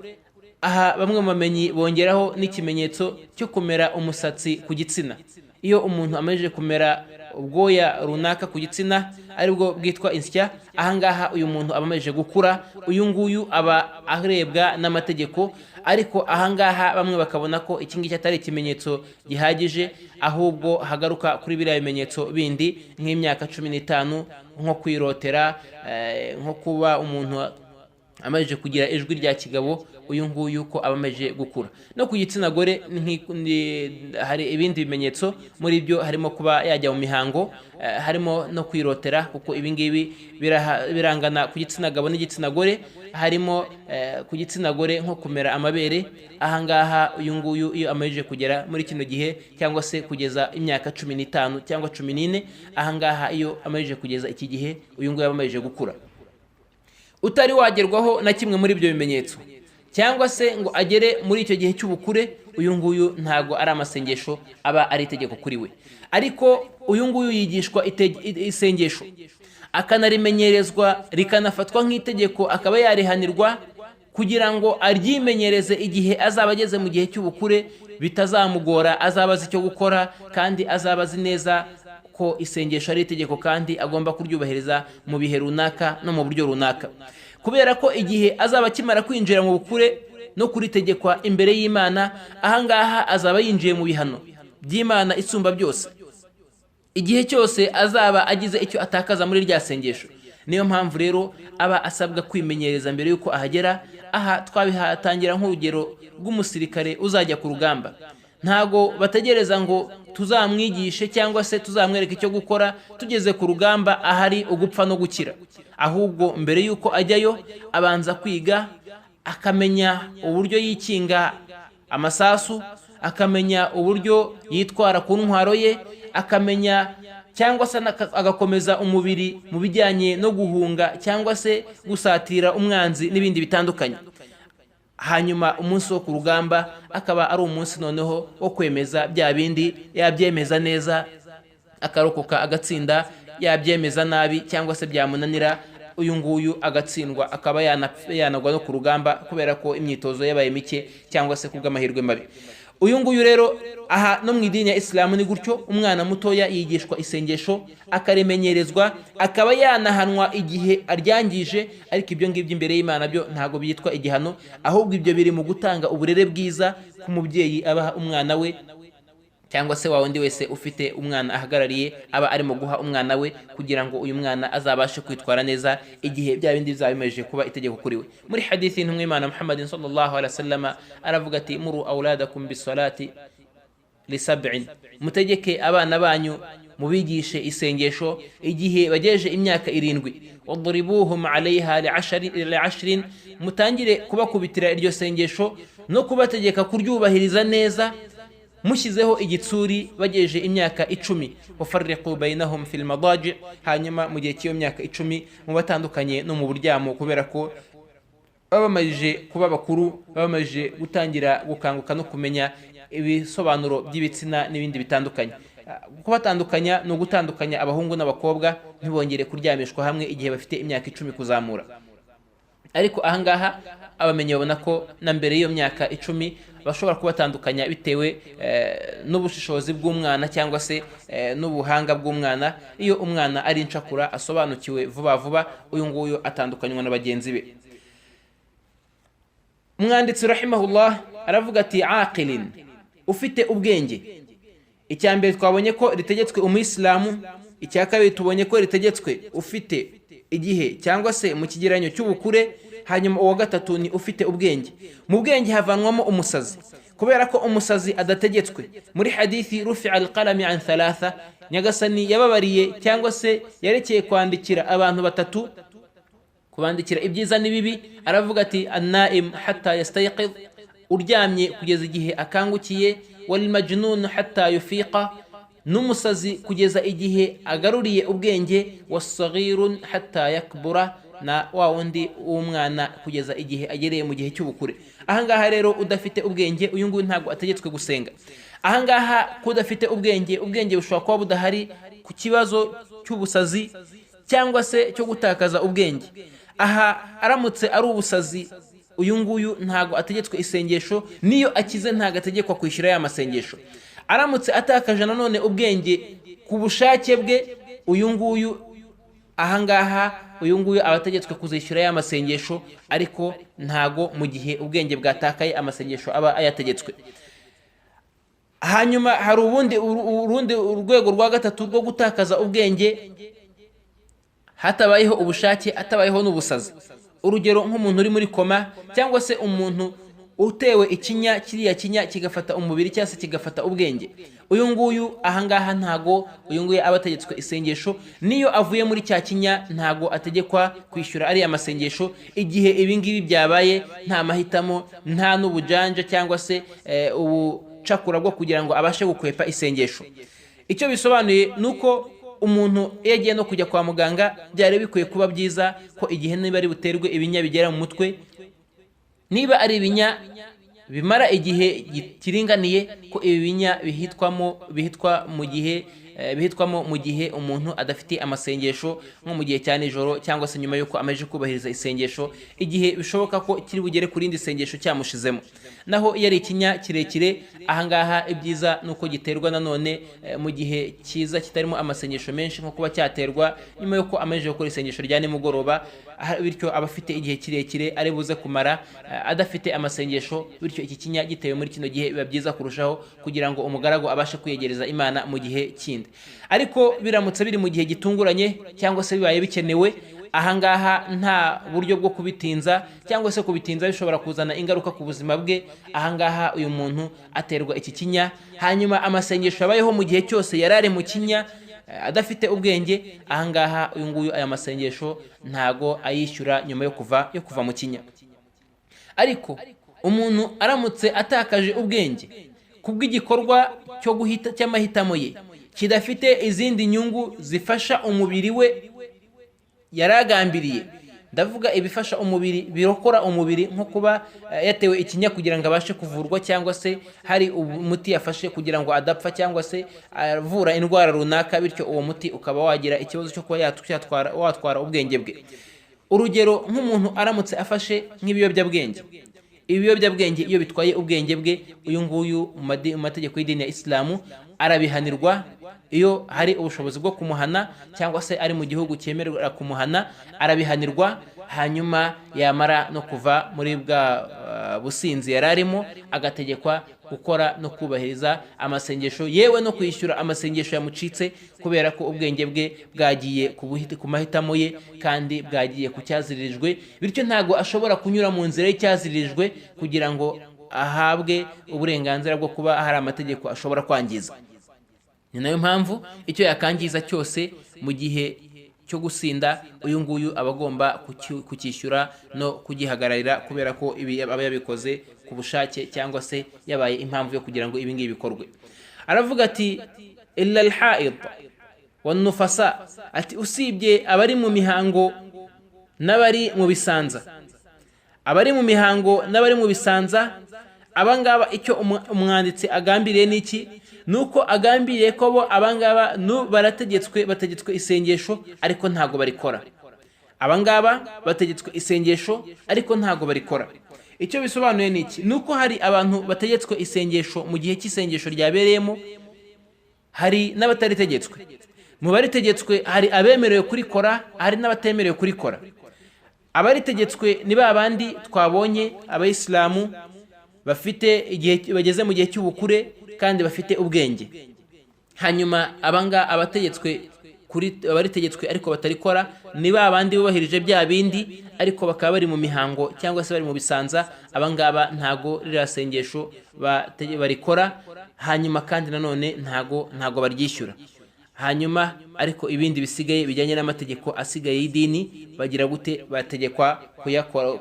aha bamwe mu bamenyi bongeraho n'ikimenyetso cyo kumera umusatsi ku gitsina. Iyo umuntu amaze kumera ubwoya runaka ku gitsina, aribwo bwitwa insya, ahangaha uyu muntu aba amaze gukura. Uyu nguyu aba arebwa n'amategeko, ariko ahangaha bamwe bakabona ko iki ngiki atari ikimenyetso gihagije, ahubwo hagaruka kuri biriya bimenyetso bindi nk'imyaka 15, nko kwirotera, nko kuba umuntu amaze kugira ijwi rya kigabo. Uyu nguyu ko aba amaze gukura. No ku gitsina gore hari ibindi bimenyetso, muri byo harimo kuba yajya mu mihango, harimo no kwirotera, kuko ibi ngibi birangana ku gitsina gabo n'igitsina gore. Harimo ku gitsina gore nko kumera amabere. Ahangaha uyu nguyu iyo amaze kugera muri kino gihe, cyangwa se kugeza imyaka 15 cyangwa 14, ahangaha iyo amaze kugeza iki gihe, uyu nguyu aba amaze gukura. Utari wagerwaho na kimwe muri ibyo bimenyetso, cyangwa se ngo agere muri icyo gihe cy'ubukure, uyu nguyu ntago ari amasengesho aba ari itegeko kuri we. Ariko uyu nguyu yigishwa isengesho, akanarimenyerezwa, rikanafatwa nk'itegeko, akaba yarihanirwa, kugira ngo aryimenyereze igihe azaba ageze mu gihe cy'ubukure, bitazamugora, azaba azi icyo gukora kandi azaba azi neza ko isengesho ari itegeko kandi agomba kuryubahiriza mu bihe runaka no mu buryo runaka. Kubera ko igihe azaba akimara kwinjira mu bukure no kuritegekwa imbere y'Imana, ahangaha azaba yinjiye mu bihano by'Imana isumba byose, igihe cyose azaba agize icyo atakaza muri rya sengesho. Niyo mpamvu rero aba asabwa kwimenyereza mbere yuko ahagera. Aha twabihatangira nk'urugero rw'umusirikare uzajya ku rugamba. Ntago bategereza ngo tuzamwigishe cyangwa se tuzamwereka icyo gukora tugeze ku rugamba ahari ugupfa no gukira, ahubwo mbere yuko ajyayo abanza kwiga, akamenya uburyo yikinga amasasu, akamenya uburyo yitwara ku ntwaro ye, akamenya cyangwa se agakomeza umubiri mu bijyanye no guhunga cyangwa se gusatira umwanzi n'ibindi bitandukanye. Hanyuma umunsi wo ku rugamba akaba ari umunsi noneho wo kwemeza bya bindi, yabyemeza neza akarokoka agatsinda, yabyemeza nabi cyangwa se byamunanira, uyu nguyu agatsindwa, akaba yanagwa no ku rugamba kubera ko imyitozo yabaye mike cyangwa se kubw'amahirwe mabi. Uyu nguyu rero aha no mu idini ya Islamu ni gutyo, umwana mutoya yigishwa isengesho, akarimenyerezwa, akaba yanahanwa igihe aryangije. Ariko ibyo ngibyo imbere y'Imana byo ntago byitwa igihano, ahubwo ibyo biri mu gutanga uburere bwiza ku mubyeyi abaha umwana we, cyangwa se wa wundi wese ufite umwana ahagarariye, aba arimo guha umwana we kugira ngo uyu mwana azabashe kwitwara neza igihe bya bindi bizabimeje kuba itegeko kuri we. Muri hadithi y'intumwa y'Imana Muhammad sallallahu alaihi wasallam aravuga ati: muru auladakum bisalati li7, mutegeke abana banyu mubigishe isengesho igihe bageje imyaka 7, wadribuhum alaiha li10, mutangire kubakubitira iryo sengesho no kubategeka kuryubahiriza neza, mushyizeho igitsuri bageje imyaka 10, wafarriqu bainahum fil madaji, hanyuma mu gihe cy'iyo myaka 10 mubatandukanye no mu buryamo, kubera ko babamaje kuba bakuru, babamaje gutangira gukanguka no kumenya ibisobanuro by'ibitsina n'ibindi bitandukanye. Kubatandukanya no gutandukanya abahungu n'abakobwa, ntibongere kuryamishwa hamwe igihe bafite imyaka 10 kuzamura. Ariko ahangaha abamenye babona ko na mbere y'iyo myaka 10 bashobora kubatandukanya bitewe n'ubushishozi bw'umwana cyangwa se n'ubuhanga bw'umwana. Iyo umwana ari incakura asobanukiwe vuba vuba, uyu nguyu atandukanywa na bagenzi be. umwanditsi rahimahullah aravuga ati aqilin, ufite ubwenge. icya mbere twabonye ko ritegetswe umuyisilamu, icya kabiri tubonye ko ritegetswe ufite igihe cyangwa se mu kigereranyo cy'ubukure, hanyuma uwa gatatu ni ufite ubwenge. mu bwenge havanwamo umusazi, kubera ko umusazi adategetswe. muri hadithi rufi'a alqalami an thalatha, nyagasani yababariye cyangwa se yarekeye kwandikira abantu batatu, kubandikira ibyiza n'ibibi. aravuga ati an-naim hatta yastayqiz, uryamye kugeza igihe akangukiye, wal majnun hatta yufiqa, n'umusazi kugeza igihe agaruriye ubwenge, was-saghirun hatta yakbura, na wa wundi w'umwana kugeza igihe agereye mu gihe cy'ubukure. ahangaha rero udafite ubwenge, uyu nguyu ntabwo ategetswe gusenga. ahangaha kudafite ubwenge, ubwenge bushobora kuba budahari ku kibazo cy'ubusazi cyangwa se cyo gutakaza ubwenge. aha aramutse ari ubusazi, uyu nguyu ntabwo ategetswe isengesho, niyo akize ntabwo ategekwa kwishyura ya masengesho. aramutse atakaje nanone ubwenge ku bushake bwe, uyu nguyu ahangaha uyu nguyu aba ategetswe kuzishyura ya masengesho, ariko ntago mu gihe ubwenge bwatakaye amasengesho aba ayategetswe. hanyuma hari urundi urwego rwa gatatu rwo gutakaza ubwenge hatabayeho ubushake, hatabayeho n'ubusazi. urugero nk'umuntu uri muri koma, cyangwa se umuntu utewe ikinya, kiriya kinya kigafata umubiri cyangwa se kigafata ubwenge. uyu nguyu ahangaha ntago uyu nguyu aba ategetswe isengesho, niyo avuye muri cya kinya ntago ategekwa kwishyura ariya masengesho, igihe ibingibi byabaye nta mahitamo, nta n'ubujanja cyangwa se ubucakura bwo kugira ngo abashe gukwepa isengesho. icyo bisobanuye nuko umuntu iyo agiye no kujya kwa muganga, byari bikwiye kuba byiza ko igihe niba ari buterwe ibinya bigera mu mutwe, niba ari ibinya bimara igihe kiringaniye, ko ibi binya bihitwamo mu gihe umuntu adafite amasengesho, nko mu gihe cya nijoro cyangwa se nyuma yuko amaze kubahiriza isengesho, igihe bishoboka ko kiri bugere ku rindi sengesho cyamushizemo. naho iyo ari ikinya kirekire, ahangaha ibyiza nuko giterwa nanone mu gihe cyiza kitarimo amasengesho menshi, nko kuba cyaterwa nyuma yuko amaze gukora isengesho rya nimugoroba, bityo aba afite igihe kirekire ari buze kumara adafite amasengesho. bityo iki kinya gitewe muri kino gihe biba byiza kurushaho, kugira ngo umugaragu abashe kwiyegereza Imana mu gihe kindi. ariko biramutse biri mu gihe gitunguranye cyangwa se bibaye bikenewe, ahangaha nta buryo bwo kubitinza, cyangwa se kubitinza bishobora kuzana ingaruka ku buzima bwe. ahangaha uyu muntu aterwa iki kinya, hanyuma amasengesho yabayeho mu gihe cyose yari ari mu kinya adafite ubwenge, ahangaha uyu nguyu aya masengesho ntago ayishyura nyuma yo kuva mu kinya. ariko umuntu aramutse atakaje ubwenge kubw'igikorwa cy'amahitamo ye, kidafite izindi nyungu zifasha umubiri we yaragambiriye, ndavuga ibifasha umubiri, birokora umubiri, nko kuba yatewe ikinya kugira ngo abashe kuvurwa, cyangwa se hari umuti yafashe kugira ngo adapfa, cyangwa se avura indwara runaka, bityo uwo muti ukaba wagira ikibazo cyo kuba watwara ubwenge bwe. urugero nk'umuntu aramutse afashe nk'ibiyobyabwenge, ibiyobyabwenge iyo bitwaye ubwenge bwe, uyu nguyu mu mategeko y'idini ya Islamu arabihanirwa. iyo hari ubushobozi bwo kumuhana, cyangwa se ari mu gihugu cyemerera kumuhana, arabihanirwa. hanyuma yamara no kuva muri bwa businzi yari arimo, agategekwa gukora no kubahiriza amasengesho, yewe no kwishyura amasengesho yamucitse, kubera ko ubwenge bwe bwagiye ku mahitamo ye kandi bwagiye ku cyaziririjwe. bityo ntago ashobora kunyura mu nzira y'icyazirijwe kugira ngo ahabwe uburenganzira bwo kuba hari amategeko ashobora kwangiza. ni nayo mpamvu icyo yakangiza cyose mu gihe cyo gusinda, uyu nguyu aba agomba kucyishyura no kugihagararira, kubera ko ibi aba yabikoze ku bushake, cyangwa se yabaye impamvu yo kugira ngo ibi ngibi bikorwe. aravuga ati illa al-haid wan nufasa, ati usibye abari mu mihango n'abari mu bisanza. abari mu mihango n'abari mu bisanza, abangaba icyo umwanditsi agambiriye n'iki? nuko agambiriye ko bo abangaba bategetswe isengesho, ariko ntago barikora. abangaba bategetswe isengesho ariko ntago barikora. icyo bisobanuye n'iki? nuko hari abantu bategetswe isengesho mu gihe cy'isengesho ryabereyemo, hari n'abataritegetswe. mu baritegetswe hari abemerewe kurikora, hari n'abatemerewe kurikora. abaritegetswe ni ba bandi twabonye abayisilamu bafite igihe bageze mu gihe cy'ubukure kandi bafite ubwenge. Hanyuma abaritegetswe ariko batarikora ni ba bandi bubahirije bya bindi ariko bakaba bari mu mihango cyangwa se bari mu bisanza. Abangaba ntago ririya sengesho barikora, hanyuma kandi nanone ntago baryishyura. Hanyuma ariko ibindi bisigaye bijyanye n'amategeko asigaye y'idini bagira gute? Bategekwa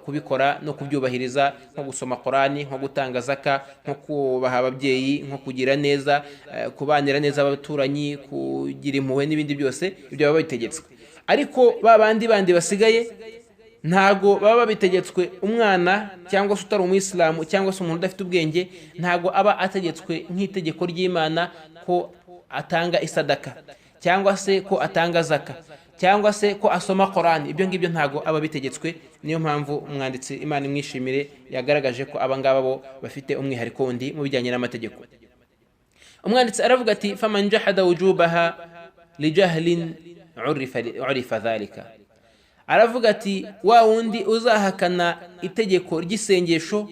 kubikora no kubyubahiriza, nko gusoma Qur'ani, nko gutanga zaka, nko kubaha ababyeyi, nko kugira neza, kubanira neza abaturanyi, kugira impuhwe n'ibindi byose ibyo baba bitegetswe. Ariko bandi basigaye ntago baba bitegetswe. Umwana cyangwa se utari umuyisilamu cyangwa se umuntu udafite ubwenge ntago aba ategetswe nk'itegeko ry'Imana ko atanga isadaka cyangwa se ko atanga zaka cyangwa se ko asoma Qur'ani. Ibyo ngibyo ntago aba bitegetswe. Niyo mpamvu umwanditsi Imana imwishimire yagaragaje ko abangaba bo bafite umwihariko wundi mu bijyanye n'amategeko. Umwanditsi aravuga ati faman jahada wujubaha lijahlin urifa dhalika. Aravuga ati wa wundi uzahakana itegeko ry'isengesho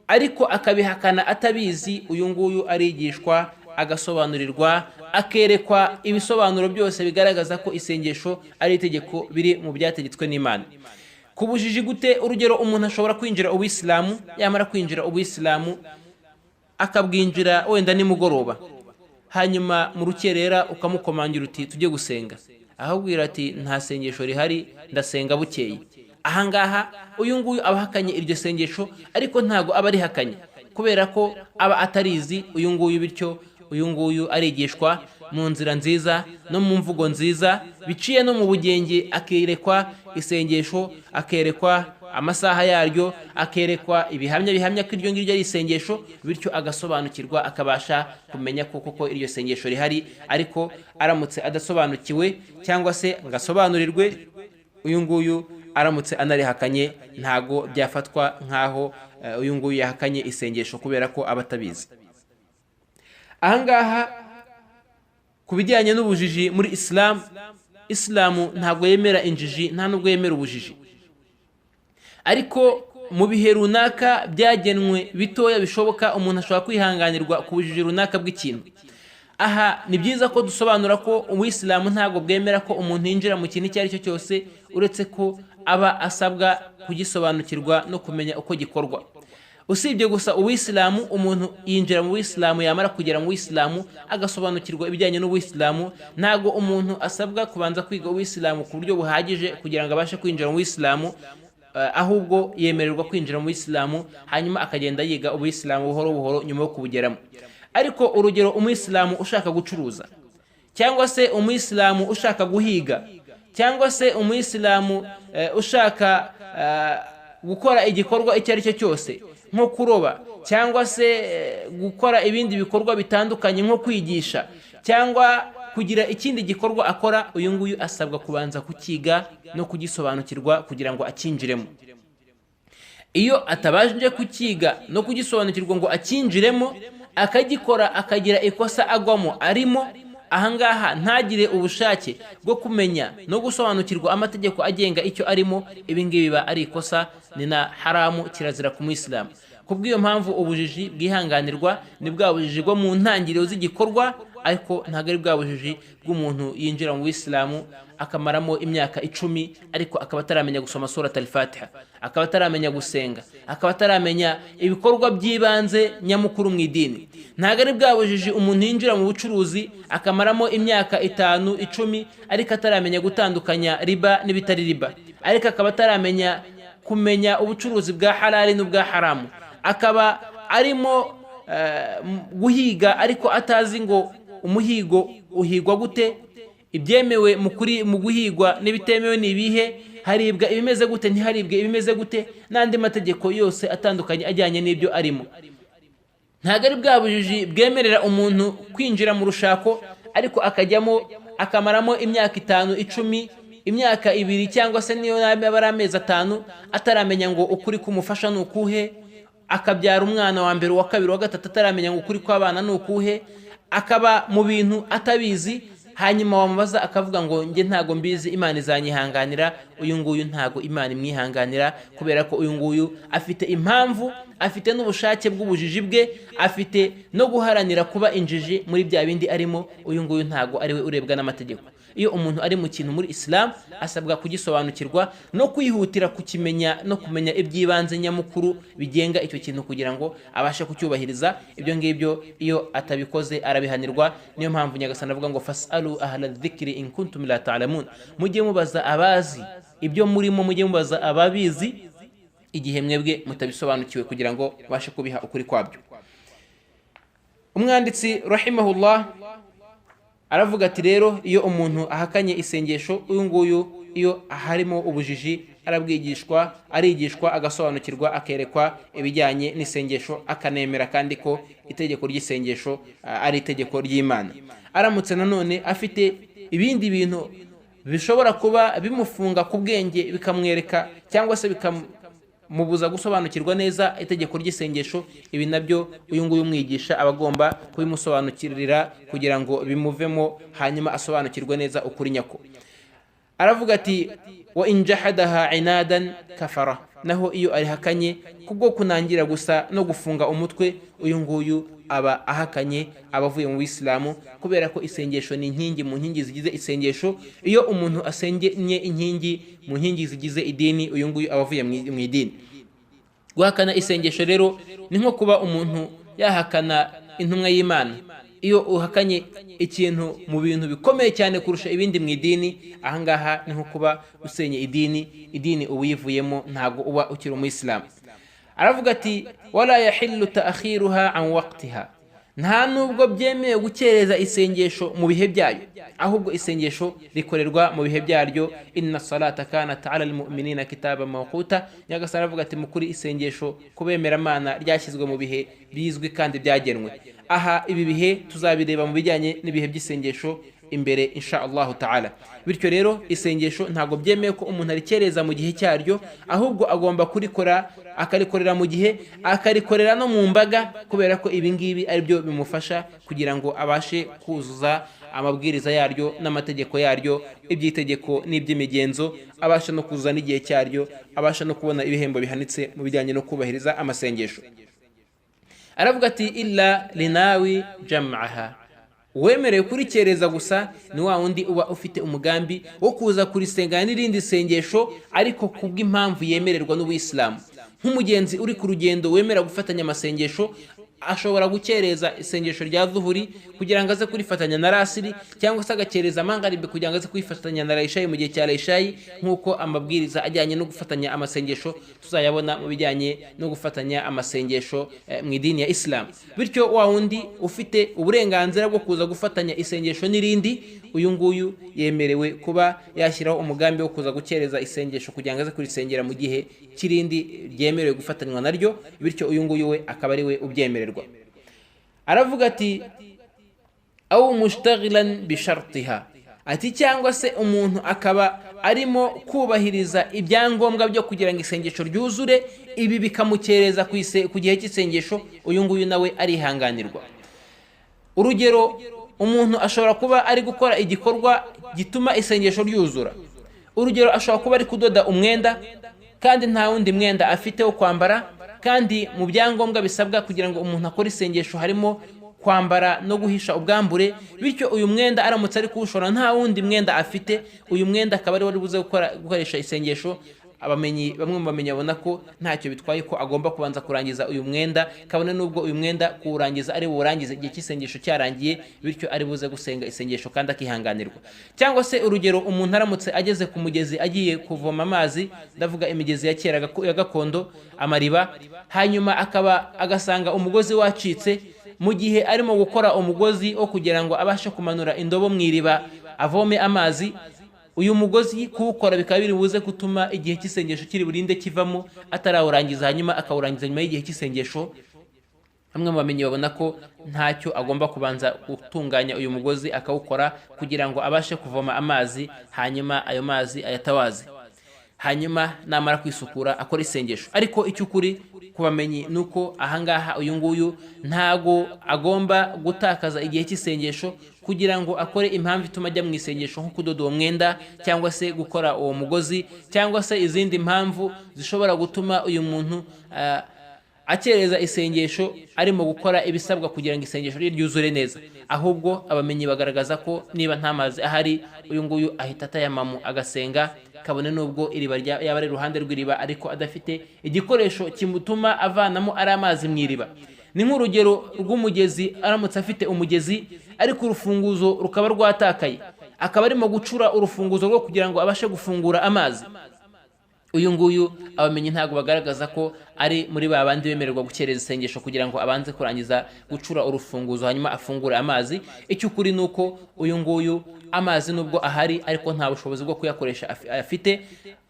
ariko akabihakana atabizi, uyu nguyu arigishwa, agasobanurirwa, akerekwa ibisobanuro byose bigaragaza ko isengesho ari itegeko biri mu byategetswe n'Imana. Kubujiji gute? Urugero, umuntu ashobora kwinjira ubuyisilamu, yamara kwinjira ubuyisilamu akabwinjira wenda nimugoroba, hanyuma mu rukerera ukamukomangira uti tujye gusenga, ahubwira ati nta sengesho rihari, ndasenga bukeye. Ahangaha uyu nguyu abahakanye iryo sengesho ariko ntago aba rihakanye kubera ko aba atarizi uyu nguyu, bityo uyu nguyu arigishwa mu nzira nziza no mu mvugo nziza biciye no mu bugenge, akerekwa isengesho, akerekwa amasaha yaryo, akerekwa bihamya ko iryo ngiryo ari isengesho, bityo agasobanukirwa, akabasha kumenya koko iryo sengesho rihari. Ariko aramutse adasobanukiwe cyangwa se ngasobanurirwe, uyu nguyu aramutse anarihakanye ntago byafatwa nkaho uyu nguyu yahakanye isengesho kubera ko aba atabizi. Ahangaha ku bijyanye n'ubujiji muri Islamu ntabwo yemera injiji, nta nubwo yemera ubujiji. Ariko mu bihe runaka byagenwe bitoya bishoboka, umuntu ashobora kwihanganirwa ku bujiji runaka bw'ikintu. Aha ni byiza ko dusobanura ko Ubuislamu ntabwo bwemera ko umuntu yinjira mu kintu icyo ari cyo cyose uretse ko aba asabwa kugisobanukirwa no kumenya uko gikorwa. Usibye gusa Ubuislamu, umuntu yinjira mu Buislamu, yamara kugera mu Buislamu agasobanukirwa ibijyanye n'Ubuislamu, ntago umuntu asabwa kubanza kwiga Ubuislamu ku buryo buhagije kugira ngo abashe kwinjira mu Buislamu, ahubwo yemererwa kwinjira mu Buislamu hanyuma akagenda yiga Ubuislamu buhoro buhoro nyuma yo kubugeramo. Ariko urugero, umuyisilamu ushaka gucuruza, cyangwa se umuyisilamu ushaka guhiga, cyangwa se umuyisilamu ushaka gukora igikorwa icyo ari cyo cyose nko kuroba, cyangwa se gukora ibindi bikorwa bitandukanye nko kwigisha cyangwa kugira ikindi gikorwa akora, uyu nguyu asabwa kubanza kukiga no kugisobanukirwa kugira ngo akinjiremo. Iyo atabanje kukiga no kugisobanukirwa ngo akinjiremo, akagikora akagira ikosa agwamo arimo, ahangaha ntagire ubushake bwo kumenya no gusobanukirwa amategeko agenga icyo arimo, ibingibi biba ari ikosa, ni na haramu, kirazira ku Muislamu. Kubw'iyo mpamvu ubujiji bwihanganirwa ni bwa bujiji bwo mu ntangiriro z'igikorwa, ariko ntabwo ari bwa bujiji bw'umuntu yinjira mu Islamu akamaramo imyaka 10 ariko akaba ataramenya gusoma surat al-Fatiha, akaba ataramenya gusenga, akaba ataramenya ibikorwa by'ibanze nyamukuru mu idini. Ntabwo ari bwa bujiji umuntu yinjira mu bucuruzi akamaramo imyaka 5 10 ariko ataramenya gutandukanya riba n'ibitari riba, ariko akaba ataramenya kumenya ubucuruzi bwa halali n'ubwa haramu, akaba arimo guhiga ariko atazi ngo umuhigo uhigwa gute, ibyemewe mu guhigwa n'ibitemewe nibihe, haribwa ibimeze gute ntiharibwe ibimeze gute, n'andi mategeko yose atandukanye ajyanye n'ibyo arimo. Ntabwo ari bwa bujiji bwemerera umuntu kwinjira mu rushako ariko akajyamo akamaramo imyaka 5 10 imyaka 2 cyangwa se niyo yaba ari amezi 5 ataramenya ngo ukuri kumufasha nukuhe, akabyara umwana wa mbere wa kabiri wa gatatu ataramenya ngo ukuri kw'abana nukuhe, akaba mu bintu atabizi, hanyuma wamubaza akavuga ngo njye ntago mbizi Imana izanyihanganira, uyu nguyu ntago Imana imwihanganira, kubera ko uyu nguyu afite impamvu, afite n'ubushake bw'ubujiji bwe, afite no guharanira kuba injiji muri bya bindi arimo. Uyu nguyu ntago ariwe urebwa n'amategeko. Iyo umuntu ari mu kintu muri Islam asabwa kugisobanukirwa no kwihutira kukimenya no kumenya iby'ibanze nyamukuru bigenga icyo kintu kugira ngo abashe kucyubahiriza. Ibyo ngibyo iyo atabikoze arabihanirwa. Niyo mpamvu Nyagasani avuga ngo fasalu ahla dhikri in kuntum la ta'lamun, mujye mubaza abazi ibyo murimo, mujye mubaza ababizi igihe mwebwe mutabisobanukiwe, kugira ngo bashe kubiha ukuri kwabyo. Umwanditsi rahimahullah aravuga ati rero iyo umuntu ahakanye isengesho, uyu nguyu iyo harimo ubujiji arigishwa agasobanukirwa, akerekwa ibijyanye n'isengesho, akanemera kandi ko itegeko ry'isengesho ari itegeko ry'Imana. Aramutse nanone afite ibindi bintu bishobora kuba bimufunga ku bwenge, bikamwereka cyangwa se mubuza gusobanukirwa neza itegeko ry'isengesho, ibi nabyo uyu nguyu umwigisha abagomba kubimusobanukirira kugira ngo bimuvemo, hanyuma asobanukirwe neza ukuri nyako. Aravuga ati wa injahadaha inadan kafara, naho iyo arihakanye kubwo kunangira gusa no gufunga umutwe, uyu nguyu aba ahakanye, abavuye mu Islamu, kubera ko isengesho ni inkingi mu nkingi zigize isengesho. Iyo umuntu asengenye inkingi mu nkingi zigize idini, uyu nguyu abavuye mu idini. Guhakana isengesho rero ni nko kuba umuntu yahakana intumwa y'Imana. Iyo uhakanye ikintu mu bintu bikomeye cyane kurusha ibindi mu idini, ahangaha ni nko kuba usenye idini ubuyivuyemo, ntago uba ukiri mu Islamu. Aravuga ati wala yahillu ta'khiruha an waqtiha, nta nubwo byemewe gukereza isengesho mu bihe byayo, ahubwo isengesho rikorerwa mu bihe byaryo. Inna salata kanat ala almu'minina kitaban mawquta, Nyagasani aravuga ati mukuri isengesho kubemera Imana ryashyizwe mu bihe bizwi kandi byagenwe. Aha ibi bihe tuzabireba mu bijyanye n'ibihe by'isengesho imbere insha Allah ta'ala. Bityo rero isengesho ntago byemeye ko umuntu arikereza mu gihe cyaryo, ahubwo agomba kurikora, akarikorera mu gihe, akarikorera no mu mbaga, kubera ko ibi ngibi ari byo bimufasha kugira ngo abashe kuzuza amabwiriza yaryo n'amategeko yaryo, iby'itegeko n'iby'imigenzo, abasha no kuzuza n'igihe cyaryo, abasha no kubona ibihembo bihanitse mu bijyanye no kubahiriza amasengesho. Aravuga ati illa linawi jam'aha, uwemerewe kurikereza gusa ni wa wundi uba ufite umugambi wo kuza kurisengana n'irindi sengesho, ariko kubw'impamvu yemererwa n'Ubuyisilamu. Nk'umugenzi uri ku rugendo wemera gufatanya amasengesho, ashobora gukereza isengesho rya zuhuri kugira ngo aze kurifatanya na rasiri, cyangwa se agakereza mangaribe kugira ngo aze kwifatanya na ishayi mu gihe cya ishayi, nk'uko amabwiriza ajyanye no gufatanya amasengesho tuzayabona mu bijyanye no gufatanya amasengesho mu idini ya Islam. Bityo wa wundi ufite uburenganzira bwo kuza gufatanya isengesho n'irindi, uyu nguyu yemerewe kuba yashyiraho umugambi wo kuza gukereza isengesho kugira ngo aze kurisengera mu gihe kirindi ryemerewe gufatanywa naryo, bityo uyu nguyu we akaba ari we ubyemererwa. Aravuga ati aw mushtaghilan bi shartiha, ati cyangwa se umuntu akaba arimo kubahiriza ibyangombwa byo kugira ngo isengesho ryuzure, ibi bikamukereza ku gihe cy'isengesho, uyu nguyu nawe arihanganirwa. Urugero, umuntu ashobora kuba ari gukora igikorwa gituma isengesho ryuzura. Urugero, ashobora kuba ari kudoda umwenda kandi nta wundi mwenda afite wo kwambara, kandi mu byangombwa bisabwa kugira ngo umuntu akore isengesho harimo kwambara no guhisha ubwambure. Bityo uyu mwenda aramutse ari kuwushora nta wundi mwenda afite, uyu mwenda akaba ari wari buze gukoresha isengesho, bamwe mu bamenyi babona ko ntacyo bitwaye ko agomba kubanza kurangiza uyu mwenda, kabone nubwo uyu mwenda kuwurangiza ari buwurangize igihe cy'isengesho cyarangiye, bityo ari buze gusenga isengesho kandi akihanganirwa. Cyangwa se urugero, umuntu aramutse ageze ku mugezi agiye kuvoma amazi, ndavuga imigezi ya kera ya gakondo, amariba, hanyuma agasanga umugozi wacitse. Mu gihe arimo gukora umugozi wo kugira ngo abashe kumanura indobo mu iriba avome amazi, uyu mugozi kuwukora bikaba biri buze gutuma igihe cy'isengesho kiri burinde kivamo atarawurangiza, hanyuma akawurangiza nyuma y'igihe cy'isengesho. Bamwe mu bamenyi babona ko ntacyo agomba kubanza gutunganya uyu mugozi akawukora kugira ngo abashe kuvoma amazi, hanyuma ayo mazi ayatawaze, hanyuma namara kwisukura akora isengesho. Ariko icy'ukuri kubamenyi nuko ahangaha uyu nguyu ntago agomba gutakaza igihe cy'isengesho kugira ngo akore impamvu ituma ajya mu isengesho nko kudoda uwo mwenda cyangwa se gukora uwo mugozi cyangwa se izindi mpamvu zishobora gutuma uyu muntu akereza isengesho arimo gukora ibisabwa kugira ngo isengesho rye ryuzure neza. Ahubwo abamenyi bagaragaza ko niba nta mazi ahari uyu nguyu ahita atayamamu agasenga, kabone nubwo iriba yaba ari iruhande rw'iriba ariko adafite igikoresho kimutuma avanamo ari amazi mu iriba. Ni nk'urugero rw'umugezi, aramutse afite umugezi ariko urufunguzo rukaba rwatakaye, akaba arimo gucura urufunguzo rwo kugira ngo abashe gufungura amazi. Uyu nguyu abamenyi ntago bagaragaza ko ari muri ba bandi bemererwa gukereza isengesho kugira ngo abanze kurangiza gucura urufunguzo hanyuma afungure amazi. Icyo ukuri nuko uyu nguyu amazi nubwo ahari ariko nta bushobozi bwo kuyakoresha afite,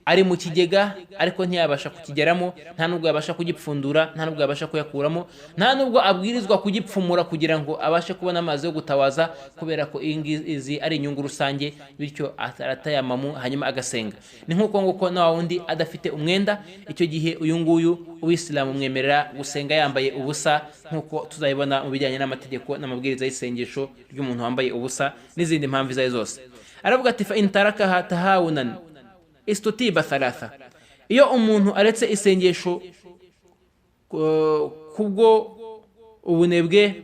ari mu kigega ariko ntiyabasha kukigeramo, nta nubwo yabasha kugipfundura, nta nubwo yabasha kuyakuramo, nta nubwo abwirizwa kugipfumura kugira ngo abashe kubona amazi yo gutawaza, kubera ko izi ari inyungu rusange, bityo aratayamamu hanyuma agasenga. Ni nk'uko nguko na wundi adafite umwenda, icyo gihe uyu nguyu Uwisilamu mwemerera gusenga yambaye ubusa, nk'uko tuzabibona mu bijyanye n'amategeko n'amabwiriza y'isengesho ry'umuntu wambaye ubusa n'izindi mpamvu izo zose. Aravuga ati fa intarakaha tahawunan istutiba thalatha, iyo umuntu aretse isengesho kubwo ubunebwe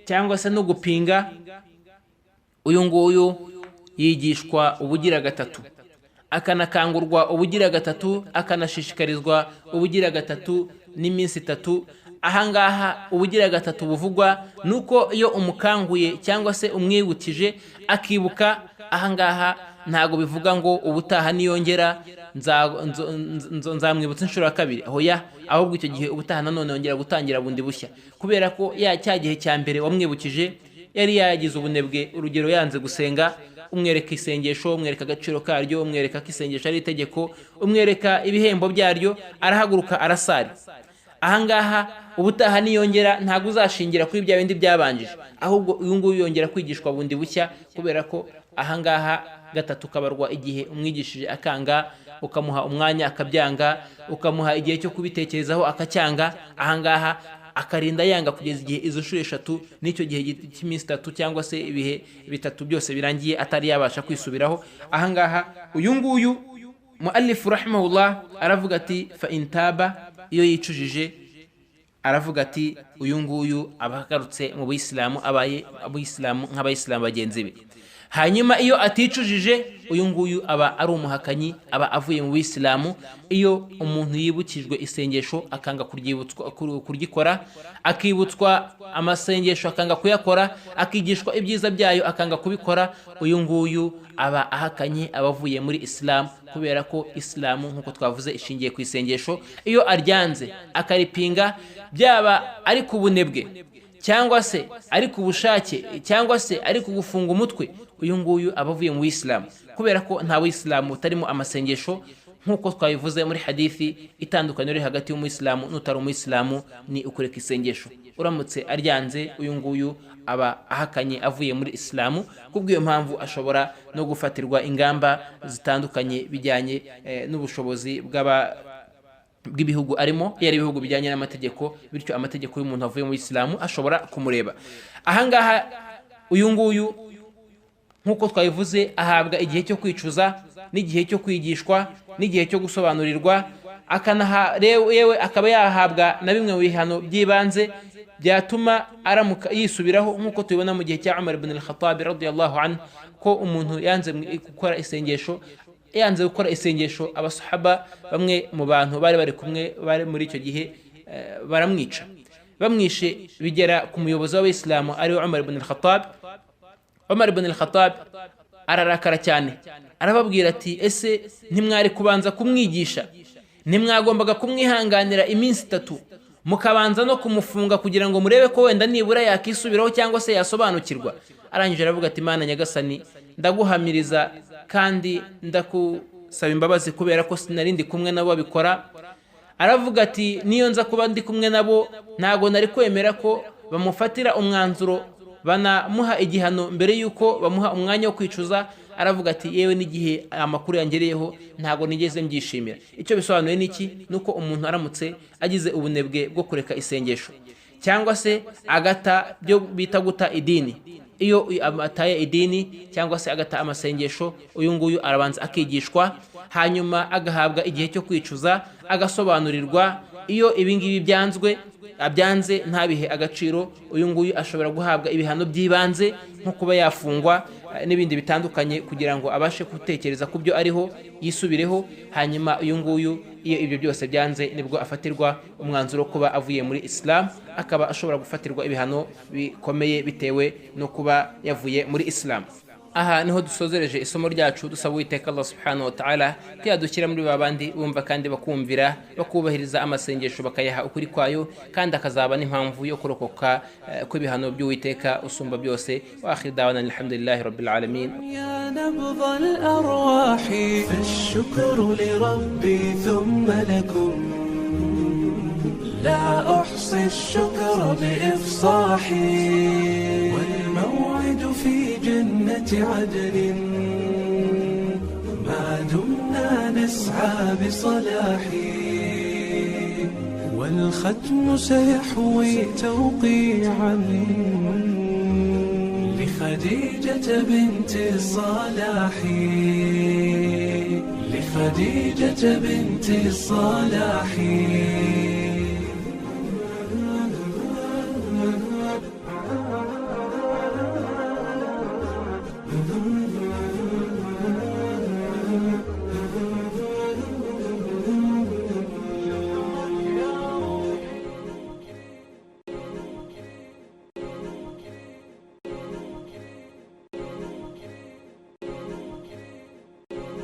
cyangwa se no gupinga, uyu nguyu yigishwa ubugira gatatu, akanakangurwa ubugira gatatu, akanashishikarizwa ubugira gatatu n'iminsi itatu. Ahangaha ubugira gatatu buvugwa nuko iyo umukanguye cyangwa se umwibukije akibuka, ahangaha ntago bivuga ngo ubutaha niyongera nzamwibutsa inshuro ya kabiri, hoya, ahubwo icyo gihe ubutaha nanone yongera gutangira bundi bushya, kubera ko cya gihe cya mbere wamwibukije yari yagize ubunebwe, urugero yanze gusenga, umwereka isengesho, umwereka agaciro karyo, umwereka ko isengesho ari itegeko, umwereka ibihembo byaryo, arahaguruka arasari. Ahangaha ubutaha niyongera ntago uzashingira kuri bya bindi byabanjije, ahubwo uyu nguyu yongera kwigishwa bundi bushya, kubera ko ahangaha gatatu kabarwa igihe umwigishije akanga, ukamuha umwanya akabyanga, ukamuha igihe cyo kubitekerezaho akacyanga, ahangaha akarinda yanga kugeza igihe izo nshuro eshatu n'icyo gihe cy'iminsi itatu cyangwa se ibihe bitatu byose birangiye atari yabasha kwisubiraho. Ahangaha uyu nguyu muallifu rahimahullah aravuga ati fa intaba, iyo yicujije aravuga ati uyu nguyu abagarutse mu Buyisilamu, abaye Abuyisilamu nk'Abayisilamu bagenzi be. Hanyuma iyo aticujije uyu nguyu aba ari umuhakanyi, aba avuye mu Buyisilamu. Iyo umuntu yibukijwe isengesho akanga kuryikora, akibutswa amasengesho akanga kuyakora, akigishwa ibyiza byayo akanga kubikora, uyu nguyu aba ahakanye, aba avuye muri Islam, kubera ko Islamu nk'uko twavuze ishingiye ku isengesho. Iyo aryanze akaripinga, byaba ari ku bunebwe cyangwa se ari ku bushake cyangwa se ari kugufunga umutwe, uyu nguyu aba avuye mu Buyisilamu, kubera ko nta Buyisilamu utarimo amasengesho, nk'uko twabivuze muri hadithi itandukanye iri hagati y'Umuyisilamu n'utari Umuyisilamu ni ukureka isengesho. Uramutse aryanze, uyu nguyu aba ahakanye, avuye muri Islamu. Kubw'iyo mpamvu ashobora no gufatirwa ingamba zitandukanye bijyanye n'ubushobozi bw'ibihugu arimo, iyo ari ibihugu bijyanye n'amategeko, bityo amategeko y'umuntu avuye mu Islamu ashobora kumureba. Ahangaha uyu nguyu nk'uko twabivuze ahabwa igihe cyo kwicuza n'igihe cyo kwigishwa n'igihe cyo gusobanurirwa, yewe akaba yahabwa na bimwe mu bihano by'ibanze byatuma aramuka yisubiraho, nk'uko tubibona mu gihe cya Umar ibn al-Khattab radiyallahu anhu, ko umuntu yanze gukora isengesho, abasahaba bamwe mu bantu bari bari kumwe bari muri icyo gihe baramwica. Bamwishe bigera ku muyobozi w'Abayisilamu ari Umar ibn al-Khattab. Umar ibn al-Khattab ararakara cyane, arababwira ati ese ntimwari kubanza kumwigisha, ntimwagombaga kumwihanganira iminsi itatu mukabanza no kumufunga kugira ngo murebe ko wenda nibura yakisubiraho cyangwa se yasobanukirwa? Arangije aravuga ati Mana Nyagasani, ndaguhamiriza kandi ndakusaba imbabazi kubera ko sinari ndi kumwe nabo babikora. Aravuga ati niyo nza kuba ndi kumwe nabo ntago nari kwemera ko bamufatira umwanzuro banamuha igihano mbere yuko bamuha umwanya wo kwicuza, aravuga ati yewe n'igihe amakuru yangereyeho ntabwo nigeze mbyishimira. Icyo bisobanuye niki? Nuko umuntu aramutse agize ubunebwe bwo kureka isengesho cyangwa se agata byo bita guta idini. Iyo ataye idini cyangwa se agata amasengesho, uyu nguyu arabanza akigishwa, hanyuma agahabwa igihe cyo kwicuza, agasobanurirwa. Iyo ibingibi byanze ntabihe agaciro, uyu nguyu ashobora guhabwa ibihano by'ibanze nko kuba yafungwa n'ibindi bitandukanye, kugira ngo abashe gutekereza ku byo ariho, yisubireho. Hanyuma uyu nguyu iyo ibyo byose byanze, nibwo afatirwa umwanzuro wo kuba avuye muri Islam, akaba ashobora gufatirwa ibihano bikomeye bitewe no kuba yavuye muri Islam. Aha niho dusozereje isomo ryacu, dusaba Uwiteka Allah subhanahu wa ta'ala ko yadushyira muri babandi bumva kandi bakumvira, bakubahiriza amasengesho, bakayaha ukuri kwayo, kandi akazaba n'impamvu yo kurokoka kw'ibihano by'Uwiteka usumba byose. Wa akhir da'wana alhamdulillahi rabbil alamin. يا نبض الأرواح فالشكر لربي ثم لكم لا أحصي الشكر بإفصاحي والموعد في جنة عدن ما دمنا نسعى بصلاحي والختم سيحوي توقيعا لخديجة بنت الصلاح لخديجة بنت الصلاح.